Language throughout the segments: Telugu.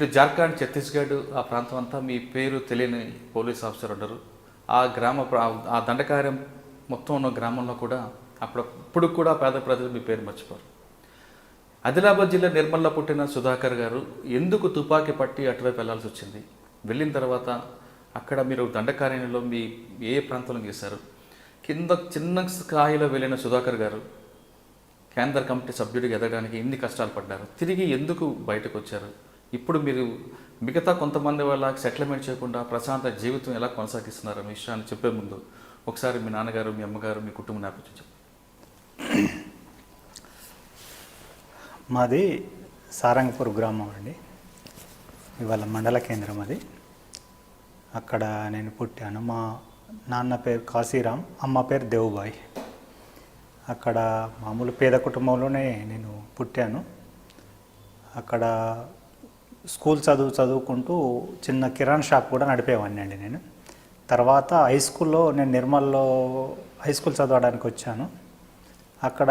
ఇటు జార్ఖండ్, ఛత్తీస్గఢ్ ఆ ప్రాంతం అంతా మీ పేరు తెలియని పోలీస్ ఆఫీసర్ ఉండరు. ఆ దండకార్యం మొత్తం ఉన్న గ్రామంలో కూడా ఇప్పుడు కూడా పేద ప్రజలు మీ పేరు మర్చిపోరు. ఆదిలాబాద్ జిల్లా నిర్మల్లో పుట్టిన సుధాకర్ గారు ఎందుకు తుపాకీ పట్టి అటువైపు వెళ్లాల్సి వచ్చింది? వెళ్ళిన తర్వాత అక్కడ మీరు దండకార్యంలో మీ ఏ ప్రాంతంలో గీశారు? కింద చిన్న స్థాయిలో వెళ్ళిన సుధాకర్ గారు కేంద్ర కమిటీ సభ్యుడిగా ఎదగడానికి ఎన్ని కష్టాలు పడ్డారు? తిరిగి ఎందుకు బయటకు వచ్చారు? ఇప్పుడు మీరు మిగతా కొంతమంది వాళ్ళకి సెటిల్మెంట్ చేయకుండా ప్రశాంత జీవితం ఎలా కొనసాగిస్తున్నారు అనే విషయాన్ని చెప్పే ముందు ఒకసారి మీ నాన్నగారు, మీ అమ్మగారు, మీ కుటుంబం నేపథ్యం చెప్పండి. మాది సారంగపూర్ గ్రామం అండి. ఇవాళ మండల కేంద్రం అది. అక్కడ నేను పుట్టాను. మా నాన్న పేరు కాశీరామ్, అమ్మ పేరు దేవుబాయ్. అక్కడ మామూలు పేద కుటుంబంలోనే నేను పుట్టాను. అక్కడ స్కూల్ చదువుకుంటూ చిన్న కిరాణా షాప్ కూడా నడిపేవాడిని అండి నేను. తర్వాత హై స్కూల్లో నేను నిర్మల్లో హై స్కూల్ చదవడానికి వచ్చాను. అక్కడ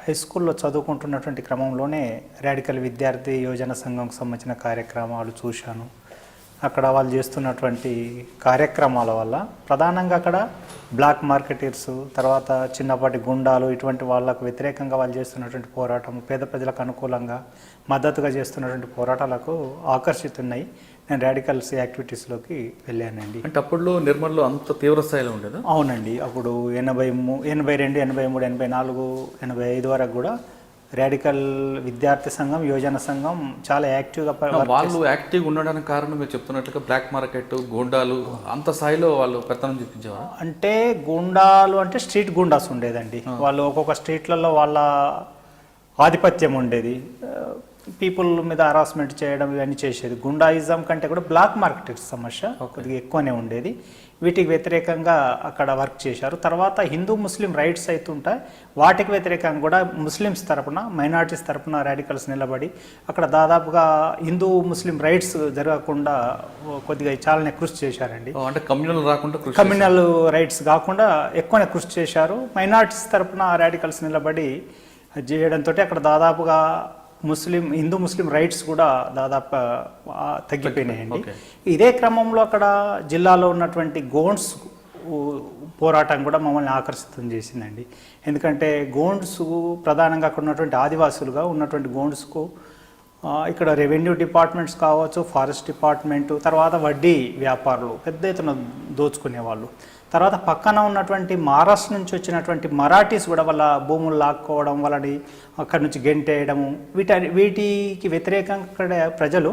హై స్కూల్లో చదువుకుంటున్నటువంటి క్రమంలోనే రాడికల్ విద్యార్థి యోజన సంఘంకు సంబంధించిన కార్యక్రమాలు చూశాను. అక్కడ వాళ్ళు చేస్తున్నటువంటి కార్యక్రమాల వల్ల ప్రధానంగా అక్కడ బ్లాక్ మార్కెటర్స్, తర్వాత చిన్నపాటి గుండాలు, ఇటువంటి వాళ్ళకు వ్యతిరేకంగా వాళ్ళు చేస్తున్నటువంటి పోరాటం, పేద ప్రజలకు అనుకూలంగా మద్దతుగా చేస్తున్నటువంటి పోరాటాలకు ఆకర్షితున్నాయి. నేను రాడికల్స్ యాక్టివిటీస్లోకి వెళ్ళానండి. అంటే అప్పుడులో నిర్మల్లో అంత తీవ్ర స్థాయిలో ఉండేదా? అవునండి. అప్పుడు 82, 83, 84, 85 వరకు కూడా రాడికల్ విద్యార్థి సంఘం, యోజన సంఘం చాలా యాక్టివ్గా వాళ్ళు యాక్టివ్గా ఉండడానికి కారణం మీరు చెప్తున్నట్లుగా బ్లాక్ మార్కెట్, గూండాలు అంత స్థాయిలో వాళ్ళు పెత్తనం చూపించేవారు. అంటే గూండాలు అంటే స్ట్రీట్ గూండాస్ ఉండేదండి. వాళ్ళు ఒక్కొక్క స్ట్రీట్లలో వాళ్ళ ఆధిపత్యం ఉండేది. పీపుల్ మీద హరాస్మెంట్ చేయడం ఇవన్నీ చేసేది. గుండాయిజం కంటే కూడా బ్లాక్ మార్కెట్ సమస్య కొద్దిగా ఎక్కువనే ఉండేది. వీటికి వ్యతిరేకంగా అక్కడ వర్క్ చేశారు. తర్వాత హిందూ ముస్లిం రైట్స్ అవుతుంటాయి, వాటికి వ్యతిరేకంగా కూడా ముస్లిమ్స్ తరపున, మైనారిటీస్ తరపున రాడికల్స్ నిలబడి అక్కడ దాదాపుగా హిందూ ముస్లిం రైట్స్ జరగకుండా కొద్దిగా చాలానే కృషి చేశారండి. అంటే కమ్యూనల్ రైట్స్ కాకుండా ఎక్కువనే కృషి చేశారు. మైనారిటీస్ తరపున రాడికల్స్ నిలబడి చేయడంతో అక్కడ దాదాపుగా హిందూ ముస్లిం రైట్స్ కూడా దాదాపు తగ్గిపోయినాయండి. ఇదే క్రమంలో అక్కడ జిల్లాలో ఉన్నటువంటి గోండ్స్ పోరాటం కూడా మమ్మల్ని ఆకర్షితం చేసిందండి. ఎందుకంటే గోండ్స్ ప్రధానంగా అక్కడ ఉన్నటువంటి ఆదివాసులుగా ఉన్నటువంటి గోండ్స్కు ఇక్కడ రెవెన్యూ డిపార్ట్మెంట్స్ కావచ్చు, ఫారెస్ట్ డిపార్ట్మెంటు, తర్వాత వడ్డీ వ్యాపారులు పెద్ద ఎత్తున దోచుకునేవాళ్ళు. తర్వాత పక్కన ఉన్నటువంటి మహారాష్ట్ర నుంచి వచ్చినటువంటి మరాఠీస్ కూడా వాళ్ళ భూములు లాక్కోవడం, వాళ్ళని అక్కడి నుంచి గెంటేయడము, వీటికి వ్యతిరేకంగా అక్కడ ప్రజలు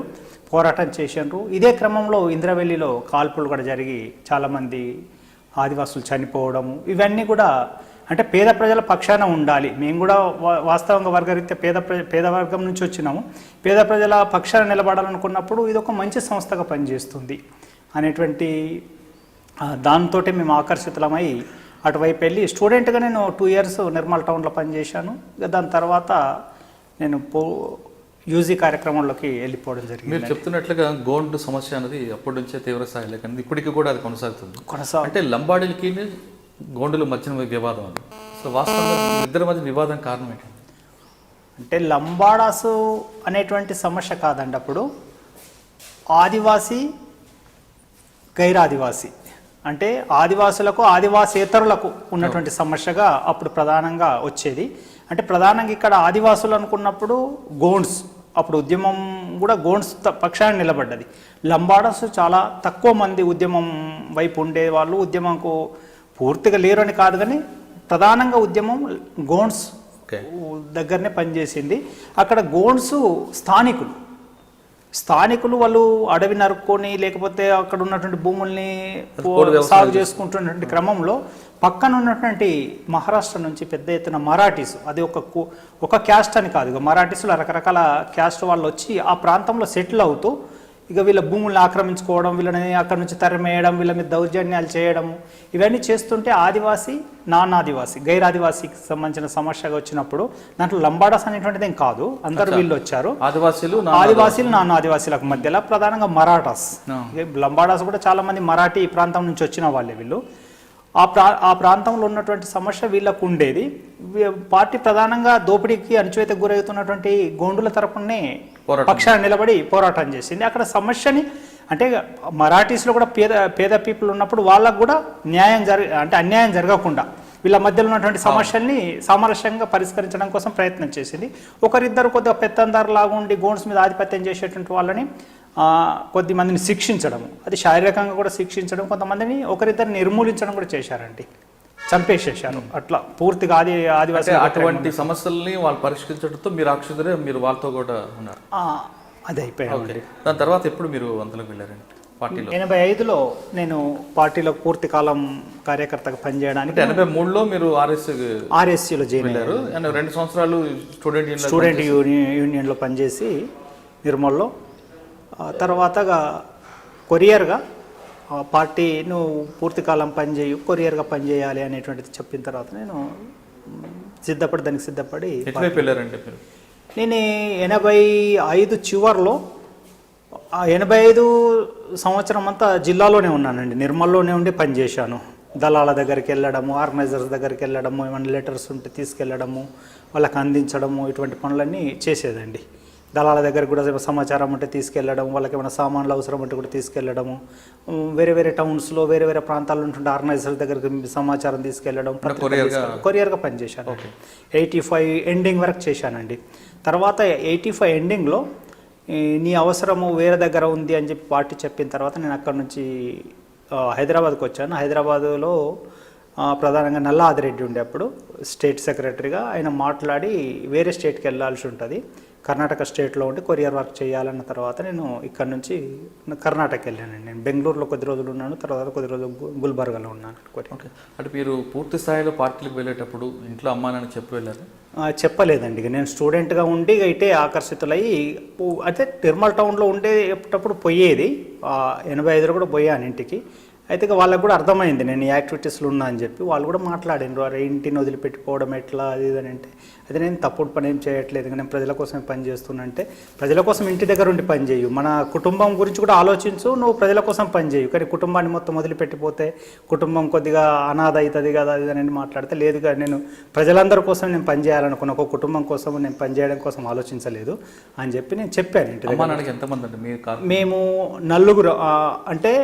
పోరాటం చేశారు. ఇదే క్రమంలో ఇంద్రవెల్లిలో కాల్పులు కూడా జరిగి చాలామంది ఆదివాసులు చనిపోవడము, ఇవన్నీ కూడా అంటే పేద ప్రజల పక్షాన ఉండాలి. మేము కూడా వాస్తవంగా వర్గరీత్యా పేద వర్గం నుంచి వచ్చినాము. పేద ప్రజల పక్షాన నిలబడాలనుకున్నప్పుడు ఇది ఒక మంచి సంస్థగా పనిచేస్తుంది అనేటువంటి దాంతో మేము ఆకర్షితులమై అటువైపు వెళ్ళి స్టూడెంట్గా నేను 2 years నిర్మల్ టౌన్లో పనిచేశాను. దాని తర్వాత నేను యూజీ కార్యక్రమంలోకి వెళ్ళిపోవడం జరిగింది. మీరు చెప్తున్నట్లుగా గోండ్ సమస్య అనేది అప్పటి నుంచే తీవ్ర స్థాయిలో కానీ ఇప్పటికీ కూడా అది కొనసాగుతుంది. అంటే లంబాడీలకి గోండుల మధ్యన వివాదం అది అసలు వాస్తవంగా ఇద్దరి మధ్య వివాదం కారణం ఏంటి? అంటే లంబాడాసు అనేటువంటి సమస్య కాదండి. అప్పుడు ఆదివాసీ, గైరాదివాసీ అంటే ఆదివాసులకు, ఆదివాసేతరులకు ఉన్నటువంటి సమస్యగా అప్పుడు ప్రధానంగా వచ్చేది. అంటే ప్రధానంగా ఇక్కడ ఆదివాసులు అనుకున్నప్పుడు గోండ్స్, అప్పుడు ఉద్యమం కూడా గోండ్స్ పక్షాన్ని నిలబడ్డది. లంబాడాసు చాలా తక్కువ మంది ఉద్యమం వైపు ఉండేవాళ్ళు. ఉద్యమంకు పూర్తిగా లేరు అని కాదు, కానీ ప్రధానంగా ఉద్యమం గోండ్స్ దగ్గరనే పనిచేసింది. అక్కడ గోండ్స్ స్థానికులు వాళ్ళు అడవి నరుక్కొని లేకపోతే అక్కడ ఉన్నటువంటి భూముల్ని సాగు చేసుకుంటున్నటువంటి క్రమంలో పక్కన ఉన్నటువంటి మహారాష్ట్ర నుంచి పెద్ద ఎత్తున మరాఠీస్, అది ఒక క్యాస్ట్ అని కాదు, మరాఠీస్లో రకరకాల క్యాస్ట్ వాళ్ళు వచ్చి ఆ ప్రాంతంలో సెటిల్ అవుతూ ఇక వీళ్ళ భూములను ఆక్రమించుకోవడం, వీళ్ళని అక్కడ నుంచి తరిమేయడం, వీళ్ళ మీద దౌర్జన్యాలు చేయడం, ఇవన్నీ చేస్తుంటే ఆదివాసీ, నాన్ ఆదివాసీ, గైరాదివాసీకి సంబంధించిన సమస్యగా వచ్చినప్పుడు దాంట్లో లంబాడాస్ అనేటువంటిది ఏం కాదు, అందరు వీళ్ళు వచ్చారు. ఆదివాసీలు నాన్ ఆదివాసీలకు మధ్యలో ప్రధానంగా మరాఠాస్, లంబాడాస్ కూడా చాలా మంది మరాఠీ ప్రాంతం నుంచి వచ్చిన వాళ్ళే. వీళ్ళు ఆ ప్రాంతంలో ఉన్నటువంటి సమస్య వీళ్ళకు ఉండేది. పార్టీ ప్రధానంగా దోపిడీకి అణచివేతకు గురవుతున్నటువంటి గోండుల తరపునే పక్షాన నిలబడి పోరాటం చేసింది. అక్కడ సమస్యని అంటే మరాఠీస్లో కూడా పేద పీపుల్ ఉన్నప్పుడు వాళ్ళకు కూడా అన్యాయం జరగకుండా వీళ్ళ మధ్యలో ఉన్నటువంటి సమస్యల్ని సామరస్యంగా పరిష్కరించడం కోసం ప్రయత్నం చేసింది. ఒకరిద్దరు కొద్దిగా పెత్తందారులాగా ఉండి గోండ్స్ మీద ఆధిపత్యం చేసేటువంటి వాళ్ళని కొద్ది మందిని శిక్షించడం, అది శారీరకంగా కూడా శిక్షించడం, కొంతమందిని ఒకరిద్దరు నిర్మూలించడం కూడా చేశారండి, చంపేసేసారు. అట్లా పూర్తిగా ఆదివాసీ అటువంటి సమస్యల్ని వాళ్ళు పరిష్కరించడంతో మీరు ఆక్షుదరే మీరు వాళ్ళతో కూడా ఉన్నారు. అది అయిపోయింది. దాని తర్వాత ఎప్పుడు మీరు అందులోకి వెళ్ళారండి పార్టీలో? 85లో నేను పార్టీలో పూర్తి కాలం కార్యకర్తగా పనిచేయడానికి 83లో మీరు ఆర్ఎస్సీలో జాయిన్ అయ్యారు. 2 సంవత్సరాలు స్టూడెంట్ యూనియన్లో పనిచేసి నిర్మల్లో. తర్వాతగా కొరియర్గా పార్టీ నువ్వు పూర్తి కాలం పనిచేయు, కొరియర్గా పనిచేయాలి అనేటువంటిది చెప్పిన తర్వాత నేను దానికి సిద్ధపడి వెళ్ళారండి మీరు? నేను 85 చివరిలో 85 సంవత్సరం అంతా జిల్లాలోనే ఉన్నానండి, నిర్మల్లోనే ఉండి పనిచేశాను. దళాల దగ్గరికి వెళ్ళడము, ఆర్గనైజర్స్ దగ్గరికి వెళ్ళడము, ఏమైనా లెటర్స్ ఉంటే తీసుకెళ్ళడము, వాళ్ళకి అందించడము, ఇటువంటి పనులన్నీ చేసేదండి. దళాల దగ్గర కూడా సమాచారం ఉంటే తీసుకెళ్ళడం, వాళ్ళకి ఏమైనా సామాన్లు అవసరం ఉంటే కూడా తీసుకెళ్ళడము, వేరే వేరే టౌన్స్లో వేరే వేరే ప్రాంతాల్లో ఉంటుంటే ఆర్గనైజర్స్ దగ్గరికి సమాచారం తీసుకెళ్ళడం, కొరియర్గా పనిచేశాను. 85 ఎండింగ్ వరకు చేశానండి. తర్వాత 85 ఎండింగ్లో నీ అవసరము వేరే దగ్గర ఉంది అని చెప్పి పార్టీ చెప్పిన తర్వాత నేను అక్కడ నుంచి హైదరాబాద్కి వచ్చాను. హైదరాబాదులో ప్రధానంగా నల్లా ఆదిరెడ్డి ఉండే అప్పుడు స్టేట్ సెక్రటరీగా, ఆయన మాట్లాడి వేరే స్టేట్కి వెళ్ళాల్సి ఉంటుంది, కర్ణాటక స్టేట్లో ఉండి కొరియర్ వర్క్ చేయాలన్న తర్వాత నేను ఇక్కడ నుంచి కర్ణాటక వెళ్ళానండి. నేను బెంగళూరులో కొద్ది రోజులు ఉన్నాను, తర్వాత కొద్ది రోజులు గుల్బర్గాలో ఉన్నాను. ఓకే. అంటే మీరు పూర్తి స్థాయిలో పార్టీలకు వెళ్ళేటప్పుడు ఇంట్లో అమ్మా నాన్న చెప్పి వెళ్ళారు? చెప్పలేదండి. ఇక నేను స్టూడెంట్గా ఉండి ఇటే ఆకర్షితులయ్యి అయితే నిర్మల్ టౌన్లో ఉండేటప్పుడు పోయేది. 85లో కూడా పోయాను ఇంటికి. అయితే ఇక వాళ్ళకు కూడా అర్థమైంది నేను ఈ యాక్టివిటీస్లో ఉన్నా అని చెప్పి. వాళ్ళు కూడా మాట్లాడినారు, అరే ఇంటిని వదిలిపెట్టుకోవడం ఎట్లా అది అని. అంటే అది నేను తప్పుడు పని ఏం చేయట్లేదు, నేను ప్రజల కోసమే పని చేస్తున్నా. అంటే ప్రజల కోసం ఇంటి దగ్గర ఉండి పని చేయు, మన కుటుంబం గురించి కూడా ఆలోచించు, నువ్వు ప్రజల కోసం పని చేయు, కానీ కుటుంబాన్ని మొత్తం వదిలిపెట్టిపోతే కుటుంబం కొద్దిగా అనాథ అవుతుంది కదా అది అని మాట్లాడితే, లేదుగా నేను ప్రజలందరి కోసం నేను పని చేయాలనుకున్నా, ఒక కుటుంబం కోసం నేను పని చేయడం కోసం ఆలోచించలేదు అని చెప్పి నేను చెప్పాను. ఇంటి దగ్గర ఎంతమంది అండి? మేము నలుగురు, అంటే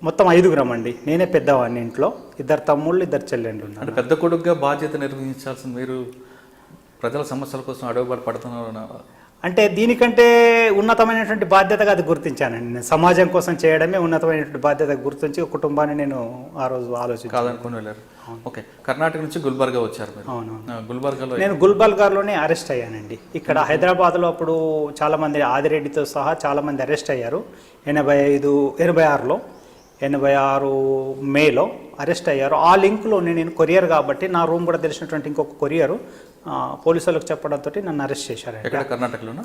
మొత్తం 5గురం అండి. నేనే పెద్దవాడిని ఇంట్లో, 2 తమ్ముళ్ళు 2 చెల్లెండ్లు ఉన్నారు. పెద్ద కొడుకుగా బాధ్యత నిర్వహించాల్సిన మీరు ప్రజల సమస్యల కోసం అడుగుబాటు పడుతున్నారు అంటే దీనికంటే ఉన్నతమైనటువంటి బాధ్యతగా అది గుర్తించానండి. నేను సమాజం కోసం చేయడమే ఉన్నతమైనటువంటి బాధ్యత గుర్తించి కుటుంబాన్ని నేను ఆ రోజు కాదనుకుని వెళ్ళారు. ఓకే. కర్ణాటక నుంచి గుల్బర్గా వచ్చారు మీరు? అవును. గుల్బర్గాలో నేను గుల్బర్గాలోనే అరెస్ట్ అయ్యానండి. ఇక్కడ హైదరాబాద్లో అప్పుడు చాలామంది ఆదిరెడ్డితో సహా చాలామంది అరెస్ట్ అయ్యారు. 86 మేలో అరెస్ట్ అయ్యారు. ఆ లింక్లో నేను కొరియర్ కాబట్టి నా రూమ్ కూడా తెలిసినటువంటి ఇంకొక కొరియరు పోలీసు వాళ్ళకి చెప్పడంతో నన్ను అరెస్ట్ చేశారు.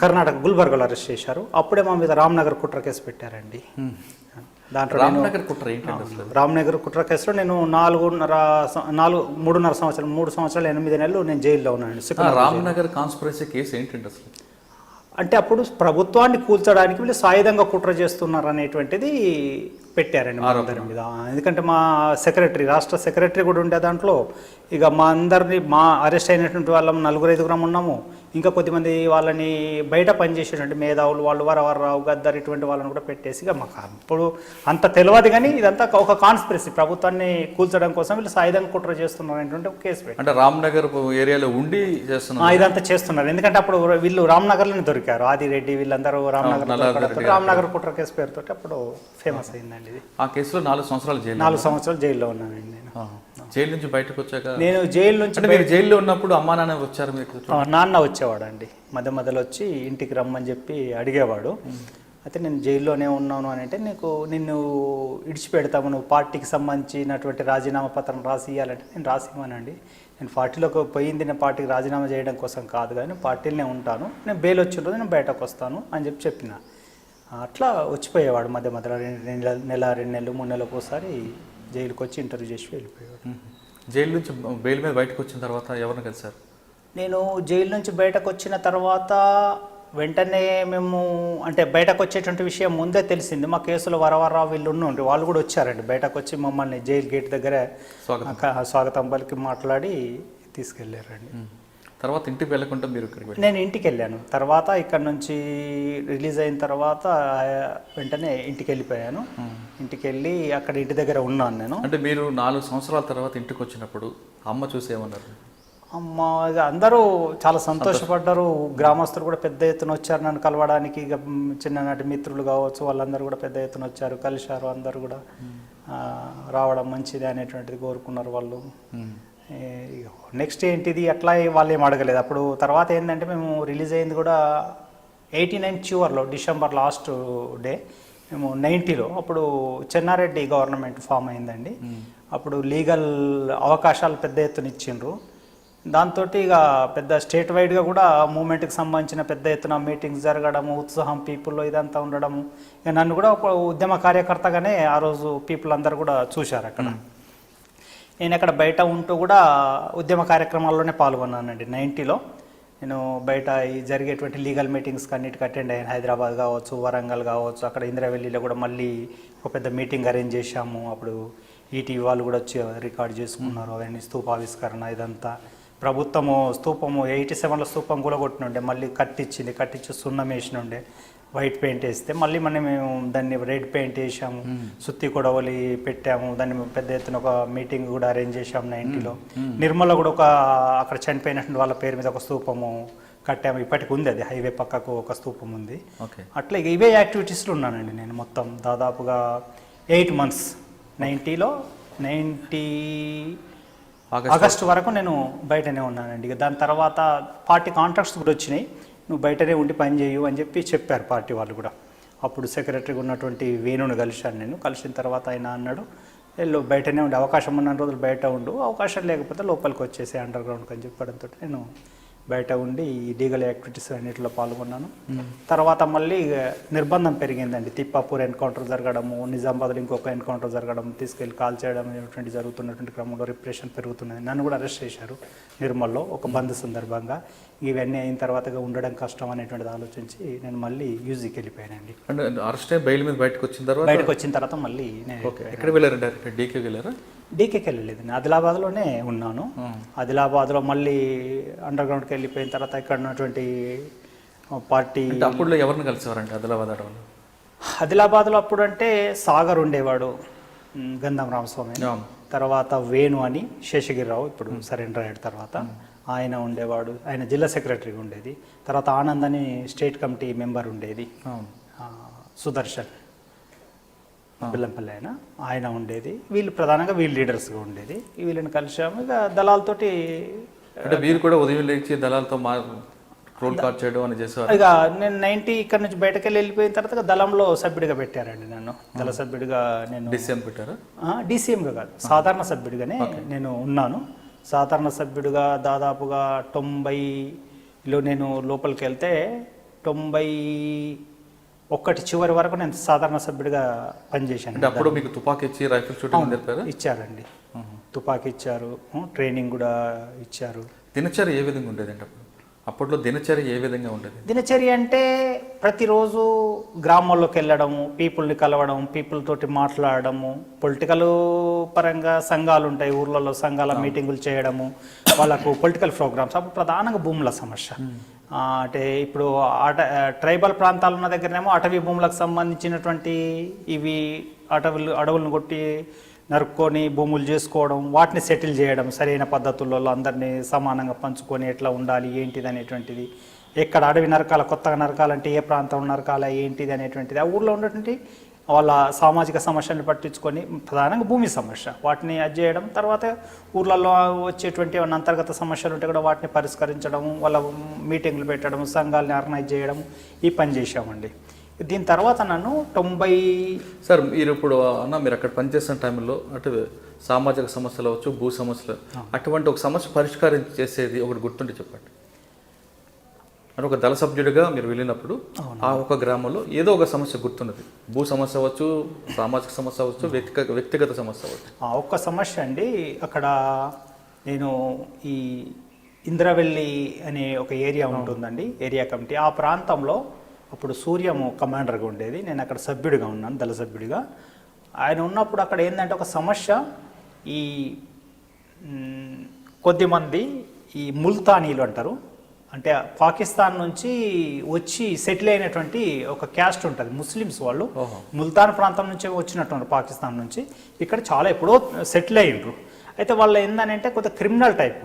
కర్ణాటక గుల్బర్గాలో అరెస్ట్ చేశారు. అప్పుడే మా మీద రామ్నగర్ కుట్ర కేసు పెట్టారండి. దాంట్లో రామ్నగర్ కుట్ర కేసులో నేను 3.5 సంవత్సరాలు 3 సంవత్సరాలు 8 నెలలు నేను జైల్లో ఉన్నాను. రామ్నగర్ కాన్స్పిరసీ కేసు ఏంటంటే అసలు? అంటే అప్పుడు ప్రభుత్వాన్ని కూల్చడానికి వీళ్ళు సాయుధంగా కుట్ర చేస్తున్నారు అనేటువంటిది పెట్టారండి మా అందరి మీద. ఎందుకంటే మా సెక్రటరీ, రాష్ట్ర సెక్రటరీ కూడా ఉండే దాంట్లో. ఇక మా అందరినీ, మా అరెస్ట్ అయినటువంటి వాళ్ళం 4-5 ఉన్నాము. ఇంకా కొద్దిమంది వాళ్ళని బయట పనిచేసేటువంటి మేధావులు, వాళ్ళు వరవరరావు, గద్దర్, ఇటువంటి వాళ్ళని కూడా పెట్టేసి ఇక మాకు అప్పుడు అంత తెలియదు. కానీ ఇదంతా ఒక కాన్స్పిరసీ, ప్రభుత్వాన్ని కూల్చడం కోసం వీళ్ళు సాయుధంగా కుట్ర చేస్తున్నారు అనేటువంటి ఒక కేసు పెట్టి, అంటే రామ్నగర్ ఏరియాలో ఉండి చేస్తున్నారు, ఇదంతా చేస్తున్నారు. ఎందుకంటే అప్పుడు వీళ్ళు రామ్నగర్లోనే దొరికారు, ఆదిరెడ్డి వీళ్ళందరూ రామ్నగర్ కుట్ర కేసు పేరుతో అప్పుడు ఫేమస్ అయిందండి. ఆ కేసులో 4 సంవత్సరాలు 4 సంవత్సరాలు జైల్లో ఉన్నానండి నేను. జైలు నుంచి బయటకు వచ్చాక నేను జైలు నుంచి మీరు జైల్లో ఉన్నప్పుడు అమ్మా నాన్న వచ్చారు మీకు? నాన్న వచ్చేవాడు అండి, మధ్యలో వచ్చి ఇంటికి రమ్మని చెప్పి అడిగేవాడు. అయితే నేను జైల్లోనే ఉన్నాను అని అంటే, నిన్ను ఇడిచిపెడతాము, నువ్వు పార్టీకి సంబంధించినటువంటి రాజీనామా పత్రం రాసి ఇవ్వాలంటే నేను రాసి ఇవ్వనండి. నేను పార్టీలోకి పోయింది నేను పార్టీకి రాజీనామా చేయడం కోసం కాదు, కానీ పార్టీలోనే ఉంటాను, నేను బెయిల్ వచ్చిన రోజు నేను బయటకు వస్తాను అని చెప్పిన. అట్లా వచ్చిపోయేవాడు మధ్యలో 1 నెల 2 నెలలు 3 నెలలకు ఒకసారి జైలుకి వచ్చి ఇంటర్వ్యూ చేసి వెళ్ళిపోయాడు. జైలు నుంచి బెయిల్ మీద బయటకు వచ్చిన తర్వాత ఎవరిని కలిసారు? నేను జైలు నుంచి బయటకు వచ్చిన తర్వాత వెంటనే మేము అంటే బయటకు వచ్చేటువంటి విషయం ముందే తెలిసింది. మా కేసులో వరవరరావు వీళ్ళు ఉండి వాళ్ళు కూడా వచ్చారండి. బయటకు వచ్చి మమ్మల్ని జైలు గేట్ దగ్గర స్వాగతం పలికి మాట్లాడి తీసుకెళ్ళారండి. తర్వాత ఇంటికి వెళ్ళకుండా మీరు ఇక్కడికి నేను ఇంటికి వెళ్ళాను. తర్వాత ఇక్కడ నుంచి రిలీజ్ అయిన తర్వాత వెంటనే ఇంటికి వెళ్ళిపోయాను. ఇంటికి వెళ్ళి అక్కడ ఇంటి దగ్గర ఉన్నాను నేను. అంటే మీరు 4 సంవత్సరాల తర్వాత ఇంటికి వచ్చినప్పుడు అమ్మ చూసి ఏమన్నారు? అమ్మ ఇక అందరూ చాలా సంతోషపడ్డారు. గ్రామస్తులు కూడా పెద్ద ఎత్తున వచ్చారు నన్ను కలవడానికి. ఇక చిన్ననాటి మిత్రులు కావచ్చు వాళ్ళందరూ కూడా పెద్ద ఎత్తున వచ్చారు, కలిశారు. అందరూ కూడా రావడం మంచిది అనేటువంటిది కోరుకున్నారు వాళ్ళు. నెక్స్ట్ ఏంటిది అట్లా వాళ్ళు ఏం అడగలేదు. అప్పుడు తర్వాత ఏంటంటే మేము రిలీజ్ అయింది కూడా 89 చివర్లో డిసెంబర్ లాస్ట్ డే మేము 90లో. అప్పుడు చెన్నారెడ్డి గవర్నమెంట్ ఫామ్ అయిందండి. అప్పుడు లీగల్ అవకాశాలు పెద్ద ఎత్తున ఇచ్చిండ్రు. దాంతో ఇక పెద్ద స్టేట్ వైడ్గా కూడా మూమెంట్కి సంబంధించిన పెద్ద ఎత్తున మీటింగ్స్ జరగడము, ఉత్సాహం పీపుల్లో ఇదంతా ఉండడము. ఇక నన్ను కూడా ఒక ఉద్యమ కార్యకర్తగానే ఆ రోజు పీపుల్ అందరు కూడా చూశారు అక్కడ. నేను అక్కడ బయట ఉంటూ కూడా ఉద్యమ కార్యక్రమాల్లోనే పాల్గొన్నానండి. 90లో నేను బయట ఈ జరిగేటువంటి లీగల్ మీటింగ్స్కి అన్నిటికి అటెండ్ అయ్యాను. హైదరాబాద్ కావచ్చు, వరంగల్ కావచ్చు, అక్కడ ఇందిరావెల్లిలో కూడా మళ్ళీ ఒక పెద్ద మీటింగ్ అరేంజ్ చేశాము. అప్పుడు ఈటీవీ వాళ్ళు కూడా వచ్చి రికార్డ్ చేసుకున్నారు. అవన్నీ స్తూపావిష్కరణ ఇదంతా. ప్రభుత్వము స్తూపము 87లో స్తూపం కూడా కొట్టినుండే, మళ్ళీ కట్టించి సున్నం వేసినుండే, వైట్ పెయింట్ వేస్తే మళ్ళీ మేము దాన్ని రెడ్ పెయింట్ వేసాము, సుత్తి కొడవలి పెట్టాము. దాన్ని పెద్ద ఎత్తున ఒక మీటింగ్ కూడా అరేంజ్ చేసాము 90లో. నిర్మల్లో కూడా ఒక అక్కడ చనిపోయినటువంటి వాళ్ళ పేరు మీద ఒక స్తూపము కట్టాము. ఇప్పటికి ఉంది, అది హైవే పక్కకు ఒక స్తూపం ఉంది. అట్లా ఇవే యాక్టివిటీస్లో ఉన్నానండి నేను మొత్తం దాదాపుగా 8 months. 90లో ఆగస్టు వరకు నేను బయటనే ఉన్నానండి. ఇక దాని తర్వాత పార్టీ కాంట్రాక్ట్స్ కూడా వచ్చినాయి, నువ్వు బయటనే ఉండి పని చేయు అని చెప్పారు పార్టీ వాళ్ళు కూడా. అప్పుడు సెక్రటరీగా ఉన్నటువంటి వేణుని కలిశాను నేను. కలిసిన తర్వాత ఆయన అన్నాడు, వెళ్ళు బయటనే ఉండి, అవకాశం ఉన్న రోజులు బయట ఉండు, అవకాశం లేకపోతే లోపలికి వచ్చేసి అండర్ గ్రౌండ్కి అని చెప్పడంతో నేను బయట ఉండి ఈ లీగల్ యాక్టివిటీస్ అన్నింటిలో పాల్గొన్నాను. తర్వాత మళ్ళీ నిర్బంధం పెరిగిందండి. తిప్పాపూర్ ఎన్కౌంటర్ జరగడము, నిజామాబాద్లో ఇంకొక ఎన్కౌంటర్ జరగడం, తీసుకెళ్ళి కాల్ చేయడం అనేటువంటి జరుగుతున్నటువంటి క్రమంలో రిప్రెషన్ పెరుగుతున్నది. నన్ను కూడా అరెస్ట్ చేశారు నిర్మల్లో ఒక బంద్ సందర్భంగా. ఇవన్నీ అయిన తర్వాత ఉండడం కష్టం అనేటువంటిది ఆలోచించి నేను మళ్ళీ యూజీకి వెళ్ళిపోయానండి. అంటే అరెస్ట్ అయ్యి బయట మీద బయటకు వచ్చిన తర్వాత మళ్ళీ నేను ఎక్కడ వెళ్ళారండి? డీకేకి వెళ్ళారా? డీకేకి వెళ్ళలేదు, నేను ఆదిలాబాద్లోనే ఉన్నాను. ఆదిలాబాద్లో మళ్ళీ అండర్ గ్రౌండ్కి వెళ్ళిపోయిన తర్వాత ఇక్కడ ఉన్నటువంటి పార్టీ. అప్పుడు ఎవరిని కలిసేవారండి ఆదిలాబాద్లో? అప్పుడు అంటే సాగర్ ఉండేవాడు, గంధం రామస్వామి. తర్వాత వేణు అని శేషగిరిరావు ఇప్పుడు సరెండర్ అయిన తర్వాత ఆయన ఉండేవాడు, ఆయన జిల్లా సెక్రటరీగా ఉండేది. తర్వాత ఆనంద్ అని స్టేట్ కమిటీ మెంబర్ ఉండేది, సుదర్శన్ బెల్లంపల్లి ఆయన ఉండేది. వీళ్ళు ప్రధానంగా వీళ్ళు లీడర్స్గా ఉండేది. వీళ్ళని కలిసాము. ఇక దళాలతోటి అంటే వీరు కూడా ఉదయం లేచి దళాలతో రోల్ కాల్ చేయడం అని చేసేవారు. ఇక నేను 90 ఇక్కడ నుంచి బయటకు వెళ్ళిపోయిన తర్వాత దళంలో సభ్యుడిగా పెట్టారండి నన్ను. దళ సభ్యుడిగా నేను డిసిఎం పెట్టారా? డిసిఎంగా కాదు, సాధారణ సభ్యుడిగానే నేను ఉన్నాను. సాధారణ సభ్యుడిగా దాదాపుగా 90లో నేను లోపలికి వెళ్తే 91 చివరి వరకు నేను సాధారణ సభ్యుడిగా పనిచేశాను. అప్పుడు మీకు తుపాకీ ఇచ్చి రైఫిల్ షూటింగ్ ఇచ్చారండి. తుపాకీ ఇచ్చారు, ట్రైనింగ్ కూడా ఇచ్చారు. దినచర్య ఏ విధంగా ఉండేది అంటే అప్పట్లో దినచర్య ఏ విధంగా ఉండేది? దినచర్య అంటే ప్రతిరోజు గ్రామాల్లోకి వెళ్ళడము, పీపుల్ని కలవడం, పీపుల్ తోటి మాట్లాడడము, పొలిటికల్ పరంగా సంఘాలు ఉంటాయి ఊర్లలో, సంఘాల మీటింగులు చేయడము, వాళ్ళకు పొలిటికల్ ప్రోగ్రామ్స్. అప్పుడు ప్రధానంగా భూముల సమస్య. అంటే ఇప్పుడు ట్రైబల్ ప్రాంతాలు ఉన్న దగ్గరనేమో అటవీ భూములకు సంబంధించినటువంటి ఇవి అడవులను కొట్టి నరుక్కొని భూములు చేసుకోవడం, వాటిని సెటిల్ చేయడం సరైన పద్ధతుల్లో అందరినీ సమానంగా పంచుకొని ఎట్లా ఉండాలి ఏంటిది అనేటువంటిది. ఎక్కడ అడవి నరకాల, కొత్తగా నరకాలంటే ఏ ప్రాంతం నరకాల ఏంటిది అనేటువంటిది. ఆ ఊళ్ళో ఉన్నటువంటి వాళ్ళ సామాజిక సమస్యలను పట్టించుకొని ప్రధానంగా భూమి సమస్య వాటిని అది చేయడం. తర్వాత ఊర్లలో వచ్చేటువంటి ఏమైనా అంతర్గత సమస్యలు ఉంటే కూడా వాటిని పరిష్కరించడం, వాళ్ళ మీటింగ్లు పెట్టడం, సంఘాలని ఆర్గనైజ్ చేయడం, ఈ పని చేశామండి. దీని తర్వాత నన్ను 90. సార్ మీరు ఇప్పుడు మీరు అక్కడ పనిచేస్తున్న టైంలో అటు సామాజిక సమస్యలు అవచ్చు, భూ సమస్యలు, అటువంటి ఒక సమస్య పరిష్కారం చేసేది ఒకటి గుర్తుంటే చెప్పండి. అంటే ఒక దళ సభ్యుడిగా మీరు వెళ్ళినప్పుడు ఆ ఒక గ్రామంలో ఏదో ఒక సమస్య గుర్తున్నది. భూ సమస్య అవ్వచ్చు, సామాజిక సమస్య అవ్వచ్చు, వ్యక్తిగత సమస్య అవ్వచ్చు. ఒక్క సమస్య అండి, అక్కడ నేను ఈ ఇంద్రవెల్లి అనే ఒక ఏరియా ఉంటుందండి, ఏరియా కమిటీ. ఆ ప్రాంతంలో అప్పుడు సూర్యము కమాండర్గా ఉండేది, నేను అక్కడ సభ్యుడిగా ఉన్నాను, దళ సభ్యుడిగా. ఆయన ఉన్నప్పుడు అక్కడ ఏంటంటే ఒక సమస్య, ఈ కొద్దిమంది ఈ ముల్తానీలు అంటారు, అంటే పాకిస్తాన్ నుంచి వచ్చి సెటిల్ అయినటువంటి ఒక క్యాస్ట్ ఉంటుంది, ముస్లిమ్స్ వాళ్ళు. ముల్తాన్ ప్రాంతం నుంచి వచ్చినట్టు పాకిస్తాన్ నుంచి ఇక్కడ చాలా ఎప్పుడో సెటిల్ అయ్యిండ్రు. అయితే వాళ్ళు ఏంటంటే కొంత క్రిమినల్ టైప్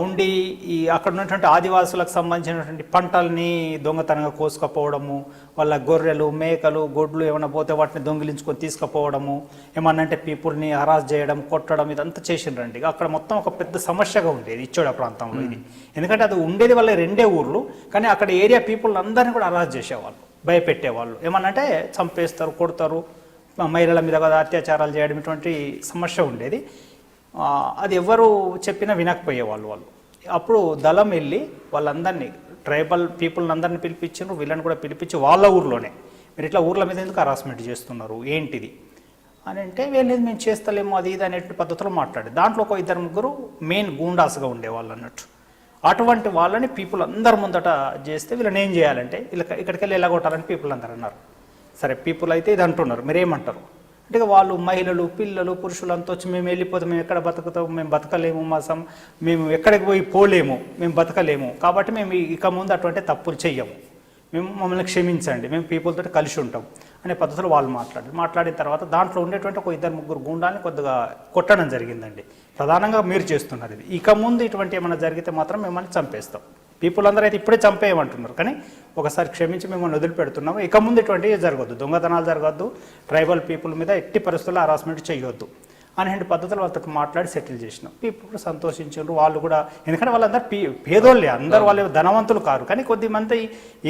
ఉండి ఈ అక్కడ ఉన్నటువంటి ఆదివాసులకు సంబంధించినటువంటి పంటల్ని దొంగతనంగా కోసుకపోవడము, వాళ్ళ గొర్రెలు మేకలు గొడ్లు ఏమైనా పోతే వాటిని దొంగిలించుకొని తీసుకుపోవడము, ఏమన్నంటే పీపుల్ని హరాస్ చేయడం కొట్టడం ఇదంతా చేసిండ్రండి. అక్కడ మొత్తం ఒక పెద్ద సమస్యగా ఉండేది ఇచ్చోడ ప్రాంతంలో ఇది. ఎందుకంటే అది ఉండేది వాళ్ళ 2 ఊర్లు, కానీ అక్కడ ఏరియా పీపుల్ అందరినీ కూడా హరాస్ చేసేవాళ్ళు, భయపెట్టేవాళ్ళు. ఏమన్నంటే చంపేస్తారు, కొడతారు, మహిళల మీద కదా అత్యాచారాలు చేయడం, ఇటువంటి సమస్య ఉండేది. అది ఎవరు చెప్పినా వినకపోయేవాళ్ళు వాళ్ళు. అప్పుడు దళం వెళ్ళి వాళ్ళందరినీ, ట్రైబల్ పీపుల్ని అందరినీ పిలిపించారు, వీళ్ళని కూడా పిలిపించి వాళ్ళ ఊర్లోనే, మీరు ఇట్లా ఊర్ల మీద ఎందుకు హరాస్మెంట్ చేస్తున్నారు ఏంటిది అని అంటే, వీళ్ళేది మేము చేస్తలేము అది ఇది అనేటువంటి పద్ధతిలో మాట్లాడి, దాంట్లో ఒక 2-3 మెయిన్ గూండాస్గా ఉండేవాళ్ళు అన్నట్టు. అటువంటి వాళ్ళని పీపుల్ అందరి ముందట చేస్తే వీళ్ళని ఏం చేయాలంటే, ఇక్కడికి వెళ్ళి ఎలాగొట్టాలని పీపుల్ అందరు అన్నారు. సరే పీపుల్ అయితే ఇది అంటున్నారు, మీరేమంటారు అంటే, వాళ్ళు మహిళలు పిల్లలు పురుషులంతా వచ్చి మేము వెళ్ళిపోతాం, మేము ఎక్కడ బతుకుతాం, మేము బతకలేము, మేము ఎక్కడికి పోయి పోలేము, మేము బతకలేము, కాబట్టి మేము ఇక ముందు అటువంటి తప్పులు చెయ్యము, మమ్మల్ని క్షమించండి, మేము పీపుల్ తోటి కలిసి ఉంటాం అనే పద్ధతిలో వాళ్ళు మాట్లాడిన తర్వాత దాంట్లో ఉండేటువంటి ఒక 2-3 గుండాన్ని కొద్దిగా కొట్టడం జరిగిందండి. ప్రధానంగా మీరు చేస్తున్నారు ఇది, ఇక ముందు ఇటువంటి ఏమైనా జరిగితే మాత్రం మిమ్మల్ని చంపేస్తాం. పీపుల్ అందరూ అయితే ఇప్పుడే చంపేయమంటున్నారు, కానీ ఒకసారి క్షమించి మిమ్మల్ని వదిలిపెడుతున్నాము, ఇక ముందు ఇటువంటివి జరగద్దు, దొంగతనాలు జరగద్దు, ట్రైబల్ పీపుల్ మీద ఎట్టి పరిస్థితుల్లో హరాస్మెంట్ చేయొద్దు అనేటువంటి పద్ధతులు వాళ్ళతో మాట్లాడి సెటిల్ చేసినాం. పీపుల్ సంతోషించారు, వాళ్ళు కూడా. ఎందుకంటే వాళ్ళందరూ పేదోళ్ళే, అందరూ వాళ్ళు ధనవంతులు కారు, కానీ కొద్దిమంది